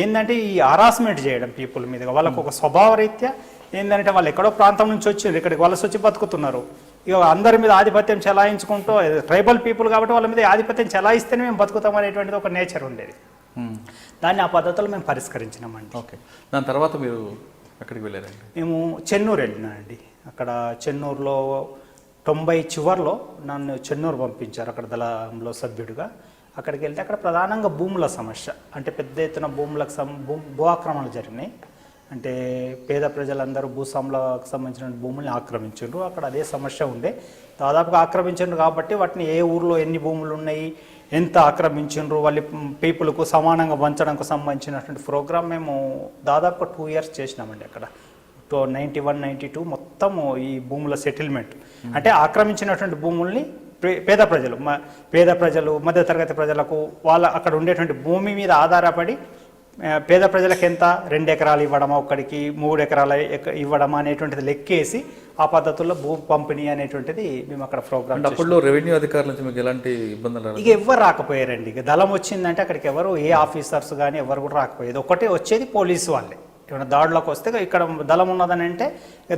ఏంటంటే ఈ హరాస్మెంట్ చేయడం పీపుల్ మీద, వాళ్ళకు ఒక స్వభావ రీత్యా ఏంటంటే వాళ్ళు ఎక్కడో ప్రాంతం నుంచి వచ్చి ఇక్కడికి వలస వచ్చి బతుకుతున్నారు. ఇక అందరి మీద ఆధిపత్యం చెలాయించుకుంటూ, ట్రైబల్ పీపుల్ కాబట్టి వాళ్ళ మీద ఆధిపత్యం చెలాయిస్తేనే మేము బతుకుతాం అనేటువంటిది ఒక నేచర్ ఉండేది. దాన్ని ఆ పద్ధతిలో మేము పరిష్కరించినామండి. ఓకే, దాని తర్వాత మీరు ఎక్కడికి వెళ్ళారండి? మేము చెన్నూరు వెళ్ళినామండి. అక్కడ చెన్నూరులో 90 చివర్లో నన్ను చెన్నూరు పంపించారు, అక్కడ దళంలో సభ్యుడిగా. అక్కడికి వెళ్తే అక్కడ ప్రధానంగా భూముల సమస్య, అంటే పెద్ద ఎత్తున భూ ఆక్రమణలు జరిగినాయి. అంటే పేద ప్రజలందరూ భూస్వాములకు సంబంధించిన భూముల్ని ఆక్రమించారు. అక్కడ అదే సమస్య ఉండే, దాదాపుగా ఆక్రమించారు కాబట్టి వాటిని ఏ ఊర్లో ఎన్ని భూములు ఉన్నాయి, ఎంత ఆక్రమించారు, వాళ్ళ పీపుల్కు సమానంగా పంచడానికి సంబంధించినటువంటి ప్రోగ్రామ్ మేము దాదాపుగా 2 ఇయర్స్ చేసినామండి. అక్కడ 91-92 మొత్తము ఈ భూముల సెటిల్మెంట్, అంటే ఆక్రమించినటువంటి భూముల్ని పేద ప్రజలు మధ్యతరగతి ప్రజలకు వాళ్ళ అక్కడ ఉండేటువంటి భూమి మీద ఆధారపడి పేద ప్రజలకు ఎంత 2 ఎకరాలు ఇవ్వడమా, ఒక్కడికి 3 ఎకరాలు ఇవ్వడమా అనేటువంటిది లెక్కేసి ఆ పద్ధతుల్లో భూ పంపిణీ అనేటువంటిది మేము అక్కడ ప్రోగ్రామ్. అప్పుడు రెవెన్యూ అధికారుల నుంచి మీకు ఎలాంటి ఇబ్బందులు? ఇక ఎవరు రాకపోయారండి. ఇక దళం వచ్చిందంటే అక్కడికి ఎవరు ఏ ఆఫీసర్స్ కానీ ఎవరు కూడా రాకపోయేది. ఒకటే వచ్చేది పోలీసు వాళ్ళే. ఏమైనా దాడులకు వస్తే ఇక్కడ దళం ఉన్నదని అంటే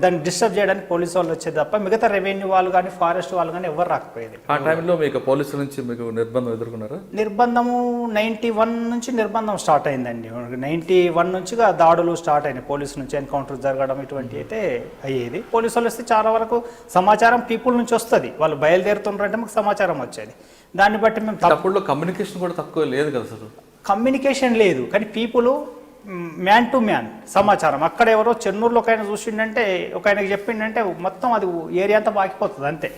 దాన్ని డిస్టర్బ్ చేయడానికి పోలీసు వాళ్ళు వచ్చేది తప్ప మిగతా రెవెన్యూ వాళ్ళు కానీ ఫారెస్ట్ వాళ్ళు కానీ ఎవరు రాకపోయేది. ఆ టైంలో మీకు పోలీసుల నుంచి మీకు నిర్బంధం ఎదుర్కొన్నారా? నిర్బంధము 91 నుంచి నిర్బంధం స్టార్ట్ అయిందండి. 91 నుంచిగా దాడులు స్టార్ట్ అయినాయి, పోలీసు నుంచి ఎన్కౌంటర్ జరగడం ఇటువంటి అయితే అయ్యేది. పోలీసు వాళ్ళు వస్తే చాలా వరకు సమాచారం పీపుల్ నుంచి వస్తుంది, వాళ్ళు బయలుదేరుతున్నారంటే మాకు సమాచారం వచ్చేది. దాన్ని బట్టి మేము అప్పుడు కమ్యూనికేషన్ కూడా తక్కువ లేదు కదా సార్? కమ్యూనికేషన్ లేదు, కానీ పీపుల్ మ్యాన్ టు మ్యాన్ సమాచారం. అక్కడ ఎవరో చెన్నూరులో ఒక ఆయన చూసిండంటే, ఒక ఆయనకి చెప్పిండంటే మొత్తం అది ఏరియా అంతా బాకిపోతుంది అంతే.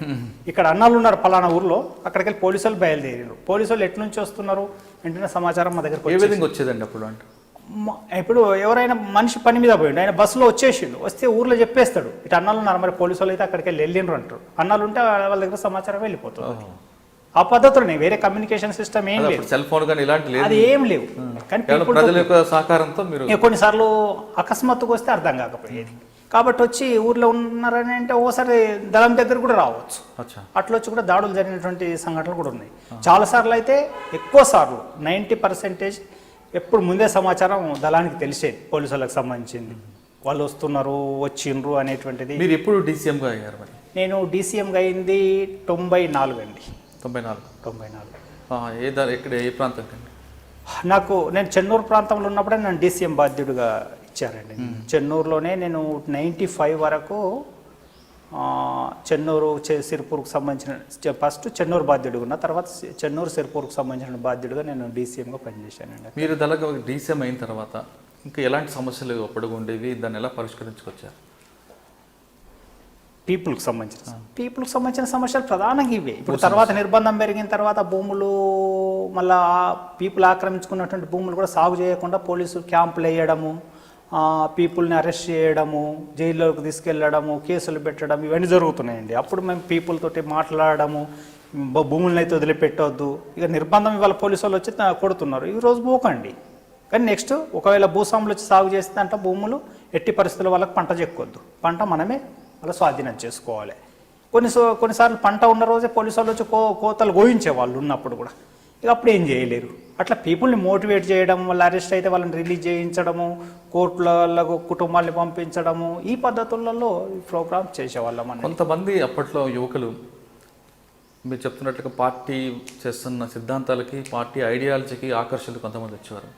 ఇక్కడ అన్నాళ్ళు ఉన్నారు పలానా ఊర్లో, అక్కడికి వెళ్ళి పోలీసు వాళ్ళు బయలుదేరారు. పోలీసు వాళ్ళు ఎటు నుంచి వస్తున్నారు వెంటనే సమాచారం మా దగ్గర ఏ విధంగా వచ్చేదండి అప్పుడు? అంటే ఇప్పుడు ఎవరైనా మనిషి పని మీద పోయిండు, ఆయన బస్సులో వచ్చేసిండు, వస్తే ఊర్లో చెప్పేస్తాడు ఇటు అన్నాళ్ళు ఉన్నారు, మరి పోలీసు వాళ్ళు అయితే అక్కడికి వెళ్ళి వెళ్ళిండ్రు అంటారు. అన్నాళ్ళు ఉంటే వాళ్ళ దగ్గర సమాచారం వెళ్ళిపోతుంది. ఆ పద్ధతులు వేరే కమ్యూనికేషన్ సిస్టమ్ ఏం లేదు, సెల్ ఫోన్ కానీ ఇలాంటి అది ఏం లేవు. కానీ ప్రజల యొక్క సహకారంతో మీరు కొన్నిసార్లు అకస్మాత్తుగా వస్తే అర్థం కాకపోయేది. కాబట్టి వచ్చి ఊర్లో ఉన్నారని అంటే ఓసారి దళం దగ్గర కూడా రావచ్చు, అట్లా వచ్చి కూడా దాడులు జరిగినటువంటి సంఘటనలు కూడా ఉన్నాయి. చాలాసార్లు అయితే ఎక్కువ సార్లు 90% ఎప్పుడు ముందే సమాచారం దళానికి తెలిసేది, పోలీసు వాళ్ళకి సంబంధించింది, వాళ్ళు వస్తున్నారు వచ్చిండ్రు అనేటువంటిది. మీరు ఎప్పుడు డీసీఎంగా అయ్యారు? మరి నేను డీసీఎంగా అయింది 94 అండి. 94 ఎక్కడ ఏ ప్రాంతం కండి? నేను చెన్నూరు ప్రాంతంలో ఉన్నప్పుడే నన్ను డీసీఎం బాధ్యుడిగా ఇచ్చారండి. చెన్నూరులోనే నేను 95 వరకు చెన్నూరు సిరిపూర్కు సంబంధించిన ఫస్ట్ చెన్నూరు బాధ్యుడిగా ఉన్న తర్వాత చెన్నూరు సిరిపూర్కు సంబంధించిన బాధ్యుడిగా నేను డీసీఎంగా పనిచేశానండి. మీరు దానికి డీసీఎం అయిన తర్వాత ఇంకా ఎలాంటి సమస్యలు అప్పుడు ఉండేవి, దాన్ని ఎలా పరిష్కరించుకొచ్చారు? పీపుల్కి సంబంధించిన సమస్యలు ప్రధానంగా ఇవే. ఇప్పుడు తర్వాత నిర్బంధం పెరిగిన తర్వాత భూములు మళ్ళా పీపుల్ ఆక్రమించుకున్నటువంటి భూములు కూడా సాగు చేయకుండా పోలీసులు క్యాంపులు వేయడము, పీపుల్ని అరెస్ట్ చేయడము, జైల్లోకి తీసుకెళ్ళడము, కేసులు పెట్టడం ఇవన్నీ జరుగుతున్నాయండి. అప్పుడు మేము పీపుల్ తోటి మాట్లాడడము, భూములను అయితే వదిలిపెట్టవద్దు, ఇక నిర్బంధం ఇవాళ పోలీసు వాళ్ళు వచ్చి కొడుతున్నారు, ఈరోజు పోకండి. కానీ నెక్స్ట్ ఒకవేళ భూస్వాములు వచ్చి సాగు చేస్తే అంటే భూములు ఎట్టి పరిస్థితుల్లో వాళ్ళకి పంట చెక్కొద్దు, పంట మనమే వాళ్ళ స్వాధీనం చేసుకోవాలి. కొన్నిసార్లు పంట ఉన్న రోజే పోలీసు వాళ్ళు వచ్చి కోతలు గోయించే వాళ్ళు ఉన్నప్పుడు కూడా, ఇక అప్పుడు ఏం చేయలేరు. అట్లా పీపుల్ని మోటివేట్ చేయడం, వాళ్ళు అరెస్ట్ అయితే వాళ్ళని రిలీజ్ చేయించడము, కోర్టులకు కుటుంబాన్ని పంపించడము, ఈ పద్ధతులలో ఈ ప్రోగ్రామ్ చేసేవాళ్ళం. కొంతమంది అప్పట్లో యువకులు మీరు చెప్తున్నట్లుగా పార్టీ చేస్తున్న సిద్ధాంతాలకి, పార్టీ ఐడియాలజీకి ఆకర్షణలు కొంతమంది వచ్చేవారు.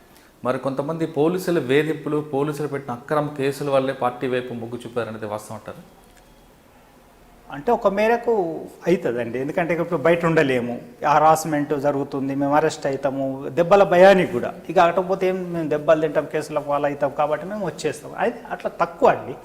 మరి కొంతమంది పోలీసుల వేధింపులు, పోలీసులు పెట్టిన అక్రమ కేసుల వల్లే పార్టీ వైపు మొగ్గు చూపారనేది వాస్తవం అంటారు? అంటే ఒక మేరకు అవుతుందండి, ఎందుకంటే ఇప్పుడు బయట ఉండలేము, హరాస్మెంట్ జరుగుతుంది, మేము అరెస్ట్ అవుతాము, దెబ్బల భయానికి కూడా. ఇక అటపోతే ఏం మేము దెబ్బలు తింటాం, కేసుల ఫాలో అవుతాం కాబట్టి మేము వచ్చేస్తాం. అయితే అట్లా తక్కువ అండి.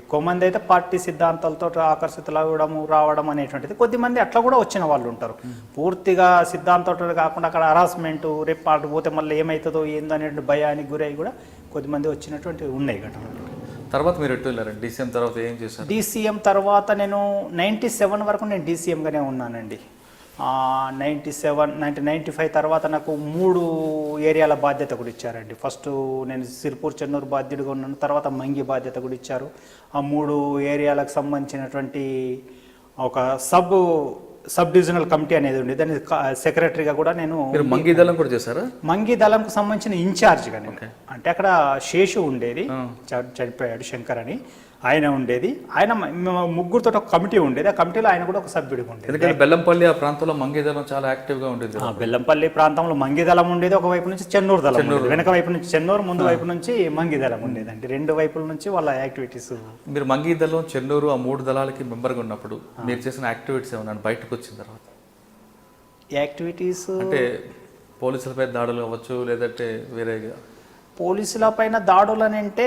ఎక్కువ మంది అయితే పార్టీ సిద్ధాంతాలతో ఆకర్షితులు అవ్వడము, రావడం అనేటువంటిది. కొద్దిమంది అట్లా కూడా వచ్చిన వాళ్ళు ఉంటారు, పూర్తిగా సిద్ధాంతంతో కాకుండా అక్కడ హరాస్మెంట్, రేపు అటు పోతే మళ్ళీ ఏమవుతుందో ఏందో అనేటువంటి భయానికి గురై కూడా కొద్దిమంది వచ్చినటువంటి ఉన్నాయి ఘటనలు. తర్వాత మీరు ఎటు వెళ్ళారండి? డీసీఎం తర్వాత ఏం చేశారు? డీసీఎం తర్వాత నేను 97 వరకు నేను డీసీఎంగానే ఉన్నానండి. 1995 తర్వాత నాకు 3 ఏరియాల బాధ్యత కూడా ఇచ్చారండి. ఫస్ట్ నేను సిరిపూర్ చెన్నూరు బాధ్యుడిగా ఉన్నాను, తర్వాత మంగి బాధ్యత కూడా ఇచ్చారు. ఆ 3 ఏరియాలకు సంబంధించినటువంటి ఒక సబ్ డివిజనల్ కమిటీ అనేది ఉండేది, దాని సెక్రటరీగా కూడా నేను. మంగి దళం కూడా చేశారా? మంగి దళంకు సంబంధించిన ఇన్ఛార్జ్గా నేను. అంటే అక్కడ శేషు ఉండేది, చనిపోయాడు, శంకర్ అని ఆయన ఉండేది. ఆయన ముగ్గురుతో ఒక కమిటీ ఉండేది, ఆ కమిటీలో ఆయన కూడా ఒక సభ్యుడిగా ఉండేది. ఎందుకంటే బెల్లంపల్లి ఆ ప్రాంతంలో మంగి దళం చాలా యాక్టివ్గా ఉండేది. బెల్లంపల్లి ప్రాంతంలో మంగి దళం ఉండేది, ఒకవైపు నుంచి చెన్నూరు దళం ఉండేది, వెనక వైపు నుంచి చెన్నూరు, ముందు వైపు నుంచి మంగి దళం ఉండేదండి. 2 వైపుల నుంచి వాళ్ళ యాక్టివిటీస్. మీరు మంగి దళం, చెన్నూరు, ఆ 3 దళాలకి మెంబర్గా ఉన్నప్పుడు మీరు చేసిన యాక్టివిటీస్ ఏమన్నా బయటకు వచ్చిన తర్వాత? యాక్టివిటీస్ అంటే పోలీసులపై దాడులు అవ్వచ్చు, లేదంటే వేరేగా పోలీసుల పైన దాడులు అని అంటే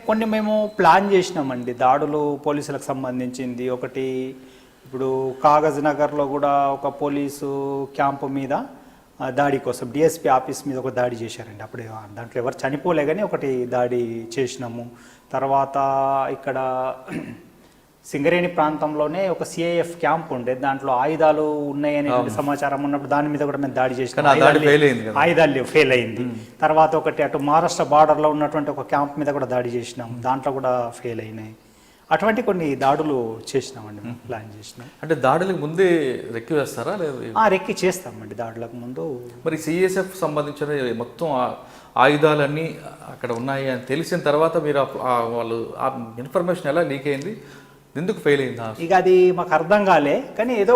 కొన్ని మేము ప్లాన్ చేసినామండి. దాడులు పోలీసులకు సంబంధించింది ఒకటి, ఇప్పుడు కాగజ్ నగర్లో కూడా ఒక పోలీసు క్యాంపు మీద దాడి కోసం డిఎస్పీ ఆఫీస్ మీద ఒక దాడి చేశారండి. అప్పుడు దాంట్లో ఎవరు చనిపోలే కానీ ఒకటి దాడి చేసినాము. తర్వాత ఇక్కడ సింగరేణి ప్రాంతంలోనే ఒక సిఐఎఫ్ క్యాంప్ ఉండేది, దాంట్లో ఆయుధాలు ఉన్నాయనే సమాచారం ఉన్నప్పుడు దాని మీద కూడా మేము దాడి చేసినాం. ఆయుధాలు ఫెయిల్ అయింది. తర్వాత ఒకటి అటు మహారాష్ట్ర బార్డర్లో ఉన్నటువంటి ఒక క్యాంప్ మీద కూడా దాడి చేసినాం, దాంట్లో కూడా ఫెయిల్ అయినాయి. అటువంటి కొన్ని దాడులు చేసినామండి, మేము ప్లాన్ చేసినాం. అంటే దాడులకు ముందే రెక్కి వేస్తారా? లేదు, రెక్కి చేస్తామండి దాడులకు ముందు. మరి సిఎస్ఎఫ్ సంబంధించిన మొత్తం ఆయుధాలన్నీ అక్కడ ఉన్నాయి అని తెలిసిన తర్వాత మీరు వాళ్ళు ఆ ఇన్ఫర్మేషన్ ఎలా లీక్ అయింది, ఎందుకు ఫెయిల్ అయిందా? ఇక అది మాకు అర్థం కాలే, కానీ ఏదో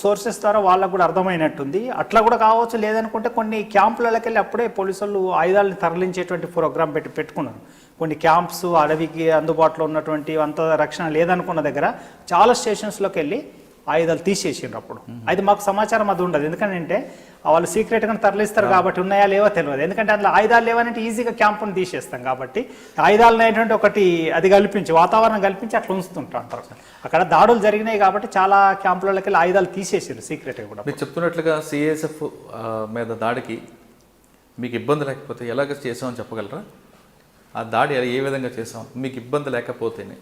సోర్సెస్ ద్వారా వాళ్ళకు కూడా అర్థమైనట్టుంది. అట్లా కూడా కావచ్చు, లేదనుకుంటే కొన్ని క్యాంపులకి వెళ్ళి అప్పుడే పోలీసులు ఆయుధాలను తరలించేటువంటి ప్రోగ్రాం పెట్టుకున్నారు. కొన్ని క్యాంప్స్ అడవికి అందుబాటులో ఉన్నటువంటి అంత రక్షణ లేదనుకున్న దగ్గర చాలా స్టేషన్స్లోకి వెళ్ళి ఆయుధాలు తీసేసిండ్రు. అప్పుడు అది మాకు సమాచారం అది ఉండదు, ఎందుకంటే వాళ్ళు సీక్రెట్గా తరలిస్తారు కాబట్టి ఉన్నాయా లేవో తెలియదు. ఎందుకంటే అందులో ఆయుధాలు లేవనంటే ఈజీగా క్యాంపును తీసేస్తాం కాబట్టి ఆయుధాలు అనేటువంటి ఒకటి అది కల్పించి, వాతావరణం కల్పించి అట్లా ఉంచుతుంటారు. అక్కడ దాడులు జరిగినాయి కాబట్టి చాలా క్యాంపులకి వెళ్ళి ఆయుధాలు తీసేసారు సీక్రెట్గా కూడా. మీరు చెప్తున్నట్లుగా సిఎస్ఎఫ్ మీద దాడికి మీకు ఇబ్బంది లేకపోతే ఎలాగ చేసామని చెప్పగలరా? ఆ దాడి ఏ విధంగా చేసాం, మీకు ఇబ్బంది లేకపోతేనే?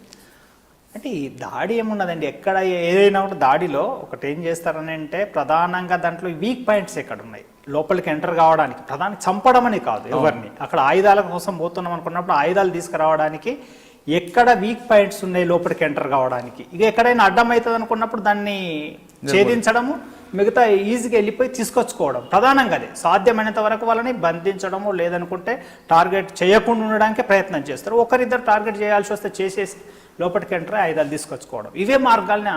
అంటే ఈ దాడి ఏమున్నదండి, ఎక్కడ ఏదైనా కూడా దాడిలో ఒకటి ఏం చేస్తారని అంటే ప్రధానంగా దాంట్లో వీక్ పాయింట్స్ ఎక్కడ ఉన్నాయి, లోపలికి ఎంటర్ కావడానికి. ప్రధానంగా చంపడం అని కాదు ఎవరిని, అక్కడ ఆయుధాల కోసం పోతున్నాం అనుకున్నప్పుడు ఆయుధాలు తీసుకురావడానికి ఎక్కడ వీక్ పాయింట్స్ ఉన్నాయి లోపలికి ఎంటర్ కావడానికి. ఇక ఎక్కడైనా అడ్డం అవుతుంది అనుకున్నప్పుడు దాన్ని ఛేదించడము, మిగతా ఈజీగా వెళ్ళిపోయి తీసుకొచ్చుకోవడం. ప్రధానంగా అదే సాధ్యమైనంత వరకు వాళ్ళని బంధించడము, లేదనుకుంటే టార్గెట్ చేయకుండా ఉండడానికే ప్రయత్నం చేస్తారు. ఒకరిద్దరు టార్గెట్ చేయాల్సి వస్తే చేసేసి లోపలికి ఎంటర్ ఆయుధాలు తీసుకొచ్చుకోవడం, ఇవే మార్గాల్ని.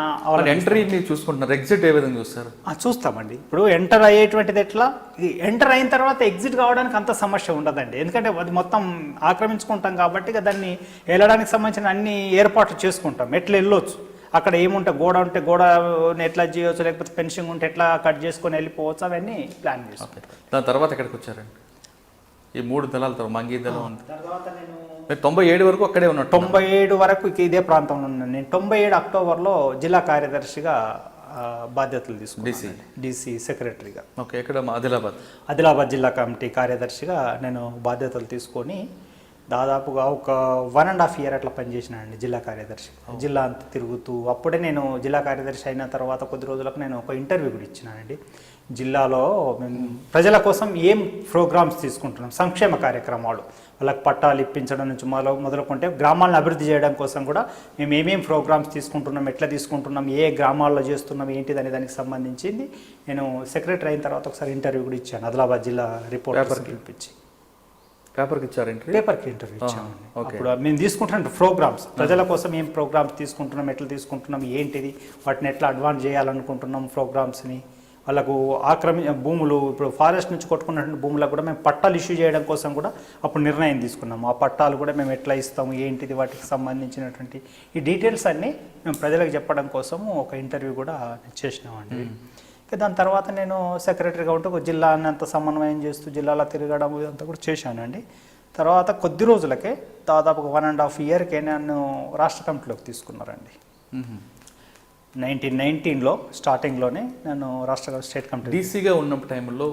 ఎంట్రీ మీరు చూసుకుంటున్నారు, ఎగ్జిట్ ఏ విధంగా చూస్తారు? చూస్తామండి. ఇప్పుడు ఎంటర్ అయ్యేటువంటిది ఎట్లా, ఎంటర్ అయిన తర్వాత ఎగ్జిట్ కావడానికి అంత సమస్య ఉండదండి, ఎందుకంటే అది మొత్తం ఆక్రమించుకుంటాం కాబట్టి దాన్ని వెళ్ళడానికి సంబంధించిన అన్ని ఏర్పాట్లు చేసుకుంటాం, ఎట్లా వెళ్ళొచ్చు. అక్కడ ఏముంటే గోడని ఎట్లా చేయవచ్చు, లేకపోతే ఫెన్సింగ్ ఉంటే ఎట్లా కట్ చేసుకొని వెళ్ళిపోవచ్చు, అవన్నీ ప్లాన్ చేస్తాం. దాని తర్వాత ఎక్కడికి వచ్చారండి? ఈ 3 దళాల తర్వాత మంగీ దళం ఉంది. తర్వాత నేను మీరు 97 వరకు అక్కడే ఉన్నట్టు. 97 వరకు ఇదే ప్రాంతంలో ఉన్నాను. నేను 97 అక్టోబర్లో జిల్లా కార్యదర్శిగా బాధ్యతలు తీసుకున్నాను, డీసీ సెక్రటరీగా. ఓకే, ఇక్కడ ఆదిలాబాద్ జిల్లా కమిటీ కార్యదర్శిగా నేను బాధ్యతలు తీసుకొని దాదాపుగా ఒక 1.5 year అట్లా పనిచేసినానండి జిల్లా కార్యదర్శి. జిల్లా అంతా తిరుగుతూ, అప్పుడే నేను జిల్లా కార్యదర్శి అయిన తర్వాత కొద్ది రోజులకు నేను ఒక ఇంటర్వ్యూ కూడా ఇచ్చినానండి. జిల్లాలో మేము ప్రజల కోసం ఏం ప్రోగ్రామ్స్ తీసుకుంటున్నాం, సంక్షేమ కార్యక్రమాలు, వాళ్ళకి పట్టాలు ఇప్పించడం నుంచి మొదలుకుంటే గ్రామాలను అభివృద్ధి చేయడం కోసం కూడా మేము ఏమేమి ప్రోగ్రామ్స్ తీసుకుంటున్నాం, ఎట్లా తీసుకుంటున్నాం, ఏ గ్రామాల్లో చేస్తున్నాం, ఏంటిది అనే దానికి సంబంధించింది నేను సెక్రటరీ అయిన తర్వాత ఒకసారి ఇంటర్వ్యూ కూడా ఇచ్చాను. ఆదిలాబాద్ జిల్లా రిపోర్టర్స్ పిలిపించి పేపర్కి ఇంటర్వ్యూ ఇచ్చామండి. అప్పుడు మేము తీసుకుంటున్న ప్రోగ్రామ్స్, ప్రజల కోసం ఏం ప్రోగ్రామ్స్ తీసుకుంటున్నాం, ఎట్లా తీసుకుంటున్నాం, ఏంటిది, వాటిని ఎట్లా అడ్వాన్స్ చేయాలనుకుంటున్నాం ప్రోగ్రామ్స్ని, వాళ్ళకు భూములు ఇప్పుడు ఫారెస్ట్ నుంచి కొట్టుకున్నటువంటి భూములకు కూడా మేము పట్టాలు ఇష్యూ చేయడం కోసం కూడా అప్పుడు నిర్ణయం తీసుకున్నాము. ఆ పట్టాలు కూడా మేము ఎట్లా ఇస్తాము, ఏంటిది, వాటికి సంబంధించినటువంటి ఈ డీటెయిల్స్ అన్నీ మేము ప్రజలకు చెప్పడం కోసము ఒక ఇంటర్వ్యూ కూడా చేసినామండి. దాని తర్వాత నేను సెక్రటరీగా ఉంటూ ఒక జిల్లాని అంత సమన్వయం చేస్తూ జిల్లాలో తిరగడం ఇదంతా కూడా చేశానండి. తర్వాత కొద్ది రోజులకే దాదాపు 1.5 yearకే నన్ను రాష్ట్ర కమిటీలోకి తీసుకున్నారండి. 1919లో స్టార్టింగ్లోనే నేను స్టేట్ కమిటీ డీసీగా ఉన్న టైంలో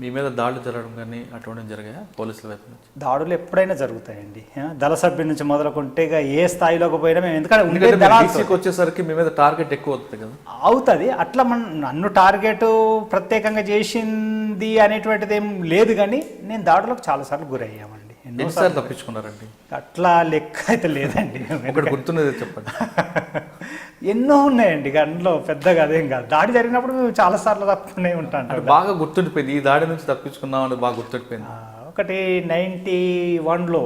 మీ మీద దాడులు జరగడం కానీ అటువంటి జరిగాయా పోలీసుల వైపు నుంచి? దాడులు ఎప్పుడైనా జరుగుతాయండి. దళ సభ్యుల నుంచి మొదలుకుంటే ఏ స్థాయిలోకి పోయినా మేము, ఎందుకంటే డీసీకి వచ్చేసరికి మీ మీద టార్గెట్ ఎక్కువ అవుతుంది కదా. అవుతుంది. అట్లా నన్ను టార్గెట్ ప్రత్యేకంగా చేసింది అనేటువంటిది ఏం లేదు, కానీ నేను దాడులకు చాలాసార్లు గురయ్యామండి. ఎన్నిసార్లు తప్పించుకున్నారండి? అట్లా లెక్క అయితే లేదండి. ఒకటి గుర్తున్నది చెప్పండి. ఎన్నో ఉన్నాయండి, అందులో పెద్దగా అదేం కాదు. దాడి జరిగినప్పుడు మేము చాలాసార్లు తప్పుకునే ఉంటాను. బాగా గుర్తుండిపోయింది, ఈ దాడి నుంచి తప్పించుకున్నాం అని బాగా గుర్తుండిపోయింది. ఒకటి 91లో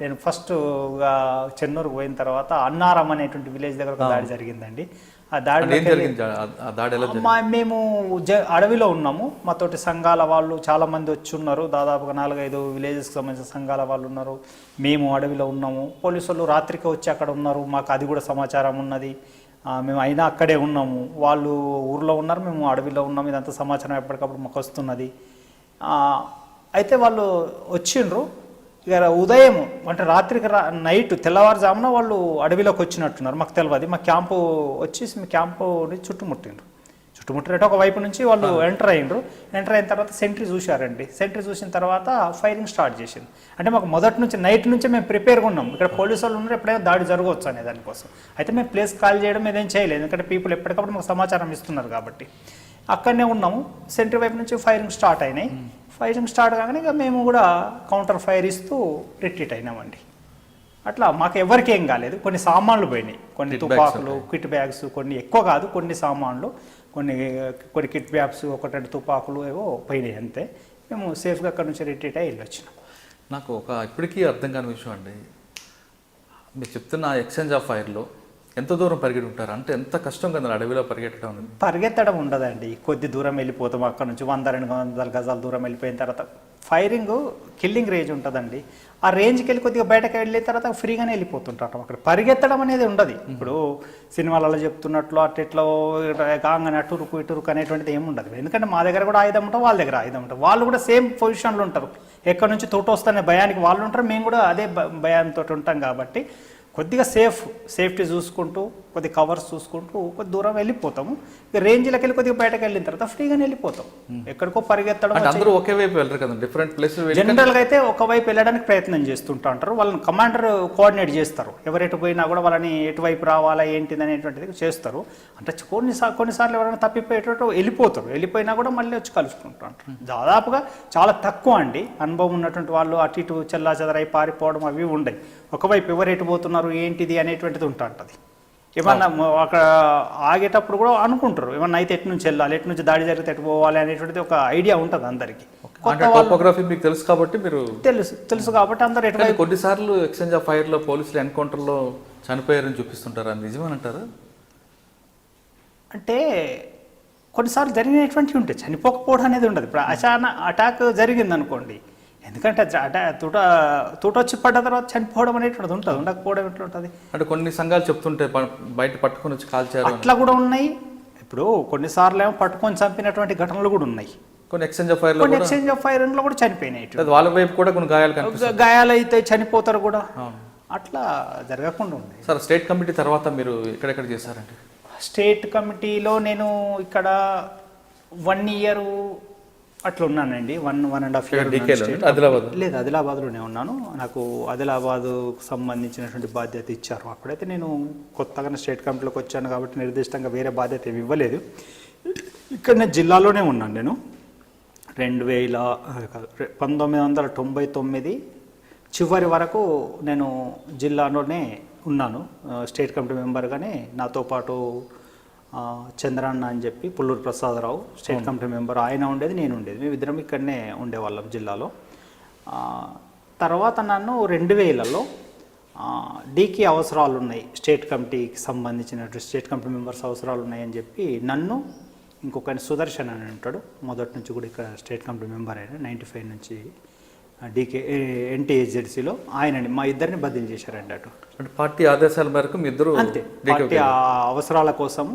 నేను ఫస్ట్గా చెన్నూరుకు పోయిన తర్వాత అన్నారం అనేటువంటి విలేజ్ దగ్గర ఒక దాడి జరిగిందండి. ఆ దాడి మేము అడవిలో ఉన్నాము, మాతోటి సంఘాల వాళ్ళు చాలామంది వచ్చి ఉన్నారు, దాదాపుగా 4-5 విలేజెస్కి సంబంధించిన సంఘాల వాళ్ళు ఉన్నారు. మేము అడవిలో ఉన్నాము, పోలీసు వాళ్ళు రాత్రికి వచ్చి అక్కడ ఉన్నారు, మాకు అది కూడా సమాచారం ఉన్నది. మేము అయినా అక్కడే ఉన్నాము, వాళ్ళు ఊర్లో ఉన్నారు, మేము అడవిలో ఉన్నాము, ఇదంతా సమాచారం ఎప్పటికప్పుడు మాకు వస్తున్నది. అయితే వాళ్ళు వచ్చిండ్రు. ఇక ఉదయం అంటే రాత్రికి నైట్ తెల్లవారుజామున వాళ్ళు అడవిలోకి వచ్చినట్టున్నారు, మాకు తెలియదు. మా క్యాంపు వచ్చేసి మీ క్యాంపుని చుట్టుముట్టినట్టు ఒక వైపు నుంచి వాళ్ళు ఎంటర్ అయిన తర్వాత సెంట్రీ చూశారండి. సెంట్రీ చూసిన తర్వాత ఫైరింగ్ స్టార్ట్ చేసింది. అంటే మాకు మొదటి నుంచి నైట్ నుంచే మేము ప్రిపేర్గా ఉన్నాం, ఇక్కడ పోలీసు వాళ్ళు ఉన్నారు, ఎప్పుడైనా దాడి జరగవచ్చు అనే దానికోసం. అయితే మేము ప్లేస్ కాల్ చేయడం ఏదేం చేయలేదు, ఎందుకంటే పీపుల్ ఎప్పటికప్పుడు మాకు సమాచారం ఇస్తున్నారు కాబట్టి. అక్కడనే ఉన్నాము, సెంట్రీ వైపు నుంచి ఫైరింగ్ స్టార్ట్ అయినాయి. ఫైరింగ్ స్టార్ట్ కాగానే ఇక మేము కూడా కౌంటర్ ఫైర్ ఇస్తూ రిట్రీట్ అయినామండి. అట్లా మాకు ఎవరికి ఏం కాలేదు. కొన్ని సామాన్లు పోయినాయి, కొన్ని తుపాకులు, కిట్ బ్యాగ్స్, కొన్ని ఎక్కువ కాదు, కొన్ని సామాన్లు, కొన్ని కిట్ బ్యాగ్స్, 1-2 తుపాకులు ఏవో పోయినాయి అంతే. మేము సేఫ్గా అక్కడ నుంచి రిట్రీట్ అయ్యి వెళ్ళొచ్చినాం. నాకు ఇప్పటికీ అర్థం కాని విషయం అండి, మీరు చెప్తున్న ఎక్స్చేంజ్ ఆఫ్ ఫైర్లో ఎంత దూరం పరిగెట్టి ఉంటారు? అంటే ఎంత కష్టం కదా అడవిలో పరిగెత్తడం ఉండదండి, కొద్ది దూరం వెళ్ళిపోతాం. అక్కడ నుంచి 100-200 గజాల దూరం వెళ్ళిపోయిన తర్వాత ఫైరింగ్ కిల్లింగ్ రేంజ్ ఉంటుందండి. ఆ రేంజ్కి వెళ్ళి కొద్దిగా బయటకు వెళ్ళిన తర్వాత ఫ్రీగానే వెళ్ళిపోతుంటాం. అక్కడ పరిగెత్తడం అనేది ఉండదు. ఇప్పుడు సినిమాలలో చెప్తున్నట్లు అట్లా కాగానే ఇటురుకు అనేటువంటిది ఏమి ఉండదు. ఎందుకంటే మా దగ్గర కూడా ఆయుధం ఉంటాం, వాళ్ళ దగ్గర ఆయుధం ఉంటాం. వాళ్ళు కూడా సేమ్ పొజిషన్లో ఉంటారు, ఎక్కడి నుంచి తోట వస్తానే భయానికి వాళ్ళు ఉంటారు, మేము కూడా అదే భయంతో ఉంటాం. కాబట్టి కొద్దిగా సేఫ్టీ చూసుకుంటూ, కొద్ది కవర్స్ చూసుకుంటూ కొద్ది దూరం వెళ్ళిపోతాము. ఇక రేంజ్లోకి వెళ్ళి కొద్దిగా బయటకు వెళ్ళిన తర్వాత ఫ్రీగానే వెళ్ళిపోతాం. ఎక్కడికో పరిగెత్తడం, అందరూ ఒకే వైపు వెళ్ళరు కదా, డిఫరెంట్ ప్లేసెస్. జనరల్గా అయితే ఒకవైపు వెళ్ళడానికి ప్రయత్నం చేస్తుంటా ఉంటారు, వాళ్ళని కమాండర్ కోఆర్డినేట్ చేస్తారు. ఎవరెటు పోయినా కూడా వాళ్ళని ఎటువైపు రావాలా ఏంటిది అనేటువంటిది చేస్తారు. అంటే కొన్నిసార్లు ఎవరైనా తప్పిపోయేటట్టు వెళ్ళిపోయినా కూడా మళ్ళీ వచ్చి కలుసుకుంటూ ఉంటారు. దాదాపుగా చాలా తక్కువ అండి అనుభవం ఉన్నటువంటి వాళ్ళు అటు ఇటు చెల్లా చెదరై పారిపోవడం అవి ఉండయి. ఒకవైపు ఎవరెటు పోతున్నారు ఏంటిది అనేటువంటిది ఉంటుంది. ఏమన్నా అక్కడ ఆగేటప్పుడు కూడా అనుకుంటారు, ఏమన్నా అయితే ఎటు నుంచి వెళ్ళాలి, ఎటు నుంచి దాడి జరిగితే ఎటు పోవాలి అనేటువంటిది ఒక ఐడియా ఉంటుంది అందరికీ. టోపోగ్రఫీ మీకు తెలుసు కాబట్టి మీరు తెలుసు కాబట్టి అందరు ఎటు. కొన్నిసార్లు ఎక్స్చేంజ్ ఆఫ్ ఫైర్లో పోలీసులు ఎన్కౌంటర్లో చనిపోయారని చూపిస్తుంటారు, అది నిజమేనంటారా? అంటే కొన్నిసార్లు జరిగినటువంటివి ఉంటాయి, చనిపోకపోవడం అనేది ఉండదు. ఇప్పుడు అటాక్ జరిగింది అనుకోండి, ఎందుకంటే అంటే తూట వచ్చి పడ్డ తర్వాత చనిపోవడం అనేటువంటిది ఉంటుంది, ఉండకపోవడం ఎట్లా ఉంటుంది. అంటే కొన్ని సంఘాలు చెప్తుంటే బయట పట్టుకొని వచ్చి కాల్చారు అని. అట్లా కూడా ఉన్నాయి. ఇప్పుడు కొన్నిసార్లు ఏమో పట్టుకొని చంపినటువంటి ఘటనలు కూడా ఉన్నాయి. కొన్ని ఎక్స్చేంజ్ ఆఫ్ ఫైర్ లో కొన్ని ఎక్స్చేంజ్ ఆఫ్ ఫైరింగ్ లో కూడా చనిపోయినాయి. వాళ్ళ వైపు కూడా కొన్ని గాయాలు కనిపిస్తాయి, గాయాలు అయితే చనిపోతారు కూడా. అవును. అట్లా జరగకుండా ఉంది. సార్ స్టేట్ కమిటీ తర్వాత మీరు ఎక్కడెక్కడ చేశారండి? స్టేట్ కమిటీలో నేను ఇక్కడ 1 year అట్లా ఉన్నానండి. 1.5 years ఆదిలాబాద్ లేదు, ఆదిలాబాద్లోనే ఉన్నాను. నాకు ఆదిలాబాద్కు సంబంధించినటువంటి బాధ్యత ఇచ్చారు. అప్పుడైతే నేను కొత్తగా స్టేట్ కమిటీలోకి వచ్చాను కాబట్టి నిర్దిష్టంగా వేరే బాధ్యత ఏమి ఇవ్వలేదు. ఇక్కడ నేను జిల్లాలోనే ఉన్నాను. నేను 1999 చివరి వరకు నేను జిల్లాలోనే ఉన్నాను. స్టేట్ కమిటీ మెంబర్గానే నాతో పాటు చంద్రన్న అని చెప్పి Pulluru Prasadarao state committee member, ఆయన ఉండేది, నేను ఉండేది. మేమిద్దరం ఇక్కడనే ఉండేవాళ్ళం జిల్లాలో. తర్వాత నన్ను 2000లో డీకే అవసరాలు ఉన్నాయి, స్టేట్ కమిటీకి సంబంధించినటువంటి స్టేట్ కమిటీ మెంబర్స్ అవసరాలు ఉన్నాయని చెప్పి నన్ను, ఇంకొక సుదర్శన్ అని ఉంటాడు, మొదటి నుంచి కూడా ఇక్కడ స్టేట్ కమిటీ మెంబర్ అయినా 95 నుంచి డీకే NTHZCలో ఆయనని, మా ఇద్దరిని బదిలీ చేశారండి అటు. అంటే పార్టీ ఆదేశాల మేరకు మీ ఇద్దరు అంతే, పార్టీ అవసరాల కోసం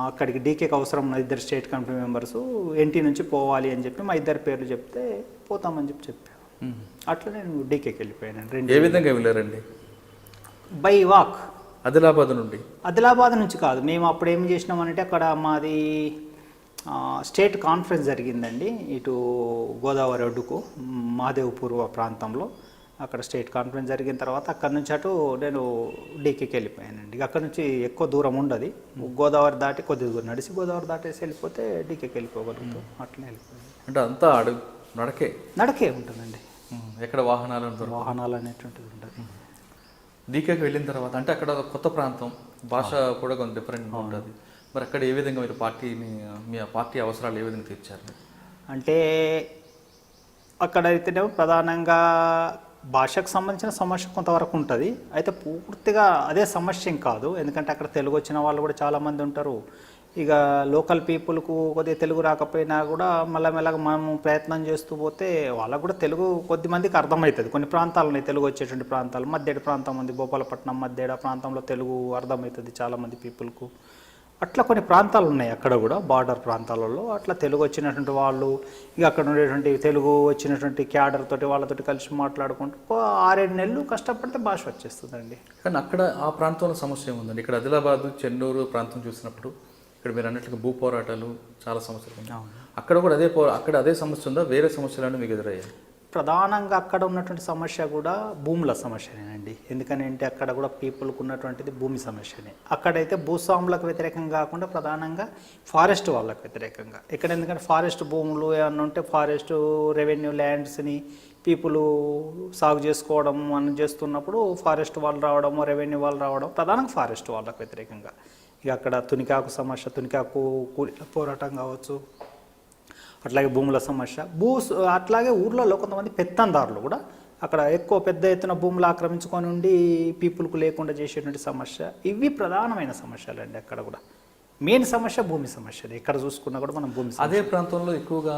అక్కడికి డీకేకి అవసరం ఉన్న ఇద్దరు స్టేట్ కమిటీ మెంబర్స్ NT నుంచి పోవాలి అని చెప్పి మా ఇద్దరి పేర్లు చెప్తే పోతామని చెప్పారు. అట్లా నేను డీకేకి వెళ్ళిపోయాను. ఏ విధంగా వెళ్ళారండి? By walk. ఆదిలాబాద్ నుండి? ఆదిలాబాద్ నుంచి కాదు, మేము అప్పుడు ఏం చేసినామంటే అక్కడ మాది స్టేట్ కాన్ఫరెన్స్ జరిగిందండి ఇటు గోదావరి ఒడ్డుకు మహాదేవ్పూర్ ప్రాంతంలో. అక్కడ స్టేట్ కాన్ఫరెన్స్ జరిగిన తర్వాత అక్కడ నుంచి అటు నేను డీకేకి వెళ్ళిపోయానండి. అక్కడ నుంచి ఎక్కువ దూరం ఉండదు, గోదావరి దాటి కొద్ది దూరం నడిచి గోదావరి దాటేసి వెళ్ళిపోతే డీకేకి వెళ్ళిపోగలుగుతాం. అట్లా వెళ్ళిపోయాను. అంటే అంతా నడకే ఉంటుందండి, ఎక్కడ వాహనాలు అనేటువంటిది ఉంటుంది. డీకేకి వెళ్ళిన తర్వాత అంటే అక్కడ కొత్త ప్రాంతం, భాష కూడా కొంచెం డిఫరెంట్గా ఉంటుంది. మరి అక్కడ ఏ విధంగా మీరు మీ పార్టీ అవసరాలు ఏ విధంగా తీర్చారు? అంటే అక్కడ అయితేనేమో ప్రధానంగా భాషకు సంబంధించిన సమస్య కొంతవరకు ఉంటుంది. అయితే పూర్తిగా అదే సమస్య ఏం కాదు, ఎందుకంటే అక్కడ తెలుగు వచ్చిన వాళ్ళు కూడా చాలామంది ఉంటారు. ఇక లోకల్ పీపుల్కు కొద్దిగా తెలుగు రాకపోయినా కూడా మెల్లమెల్లగా మనం ప్రయత్నం చేస్తూ పోతే వాళ్ళకు కూడా తెలుగు కొద్ది మందికి అర్థమవుతుంది. కొన్ని ప్రాంతాలు ఉన్నాయి తెలుగు వచ్చేటువంటి ప్రాంతాలు, మధ్యడి ప్రాంతం ఉంది, భూపాలపట్నం మధ్యడ ప్రాంతంలో తెలుగు అర్థమవుతుంది చాలామంది పీపుల్కు. అట్లా కొన్ని ప్రాంతాలు ఉన్నాయి అక్కడ కూడా, బార్డర్ ప్రాంతాలలో. అట్లా తెలుగు వచ్చినటువంటి వాళ్ళు ఇక అక్కడ ఉండేటువంటి తెలుగు వచ్చినటువంటి క్యాడర్ తోటి వాళ్ళతోటి కలిసి మాట్లాడుకుంటూ 6-7 నెలలు కష్టపడితే భాష వచ్చేస్తుందండి. కానీ అక్కడ ఆ ప్రాంతంలో సమస్య ఏముందండి? ఇక్కడ ఆదిలాబాద్ చెన్నూరు ప్రాంతం చూసినప్పుడు ఇక్కడ మీరు అన్నట్లుగా భూ పోరాటాలు చాలా సమస్యలు ఉన్నాయి. అక్కడ కూడా అదే సమస్య ఉందా, వేరే సమస్యలను మీకు ఎదురయ్యాయి? ప్రధానంగా అక్కడ ఉన్నటువంటి సమస్య కూడా భూముల సమస్యనేనండి. ఎందుకనంటే అక్కడ కూడా పీపుల్కి ఉన్నటువంటిది భూమి సమస్యనే. అక్కడైతే భూస్వాములకు వ్యతిరేకంగా కాకుండా ప్రధానంగా ఫారెస్ట్ వాళ్ళకు వ్యతిరేకంగా. ఇక్కడ ఎందుకంటే ఫారెస్ట్ భూములు ఏమన్నా ఉంటే ఫారెస్ట్ రెవెన్యూ ల్యాండ్స్ని పీపుల్ సాగు చేసుకోవడం అని చేస్తున్నప్పుడు ఫారెస్ట్ వాళ్ళు రావడం, రెవెన్యూ వాళ్ళు రావడం, ప్రధానంగా ఫారెస్ట్ వాళ్ళకు వ్యతిరేకంగా. ఇక అక్కడ తునికాకు సమస్య, తునికాకు పోరాటం కావచ్చు, అట్లాగే భూముల సమస్య, అట్లాగే ఊర్లలో కొంతమంది పెత్తందారులు కూడా అక్కడ ఎక్కువ పెద్ద ఎత్తున భూములు ఆక్రమించుకొని ఉండి పీపుల్కు లేకుండా చేసేటువంటి సమస్య. ఇవి ప్రధానమైన సమస్యలు అండి. అక్కడ కూడా మెయిన్ సమస్య భూమి సమస్యలు. ఎక్కడ చూసుకున్నా కూడా మనం భూమి. అదే ప్రాంతంలో ఎక్కువగా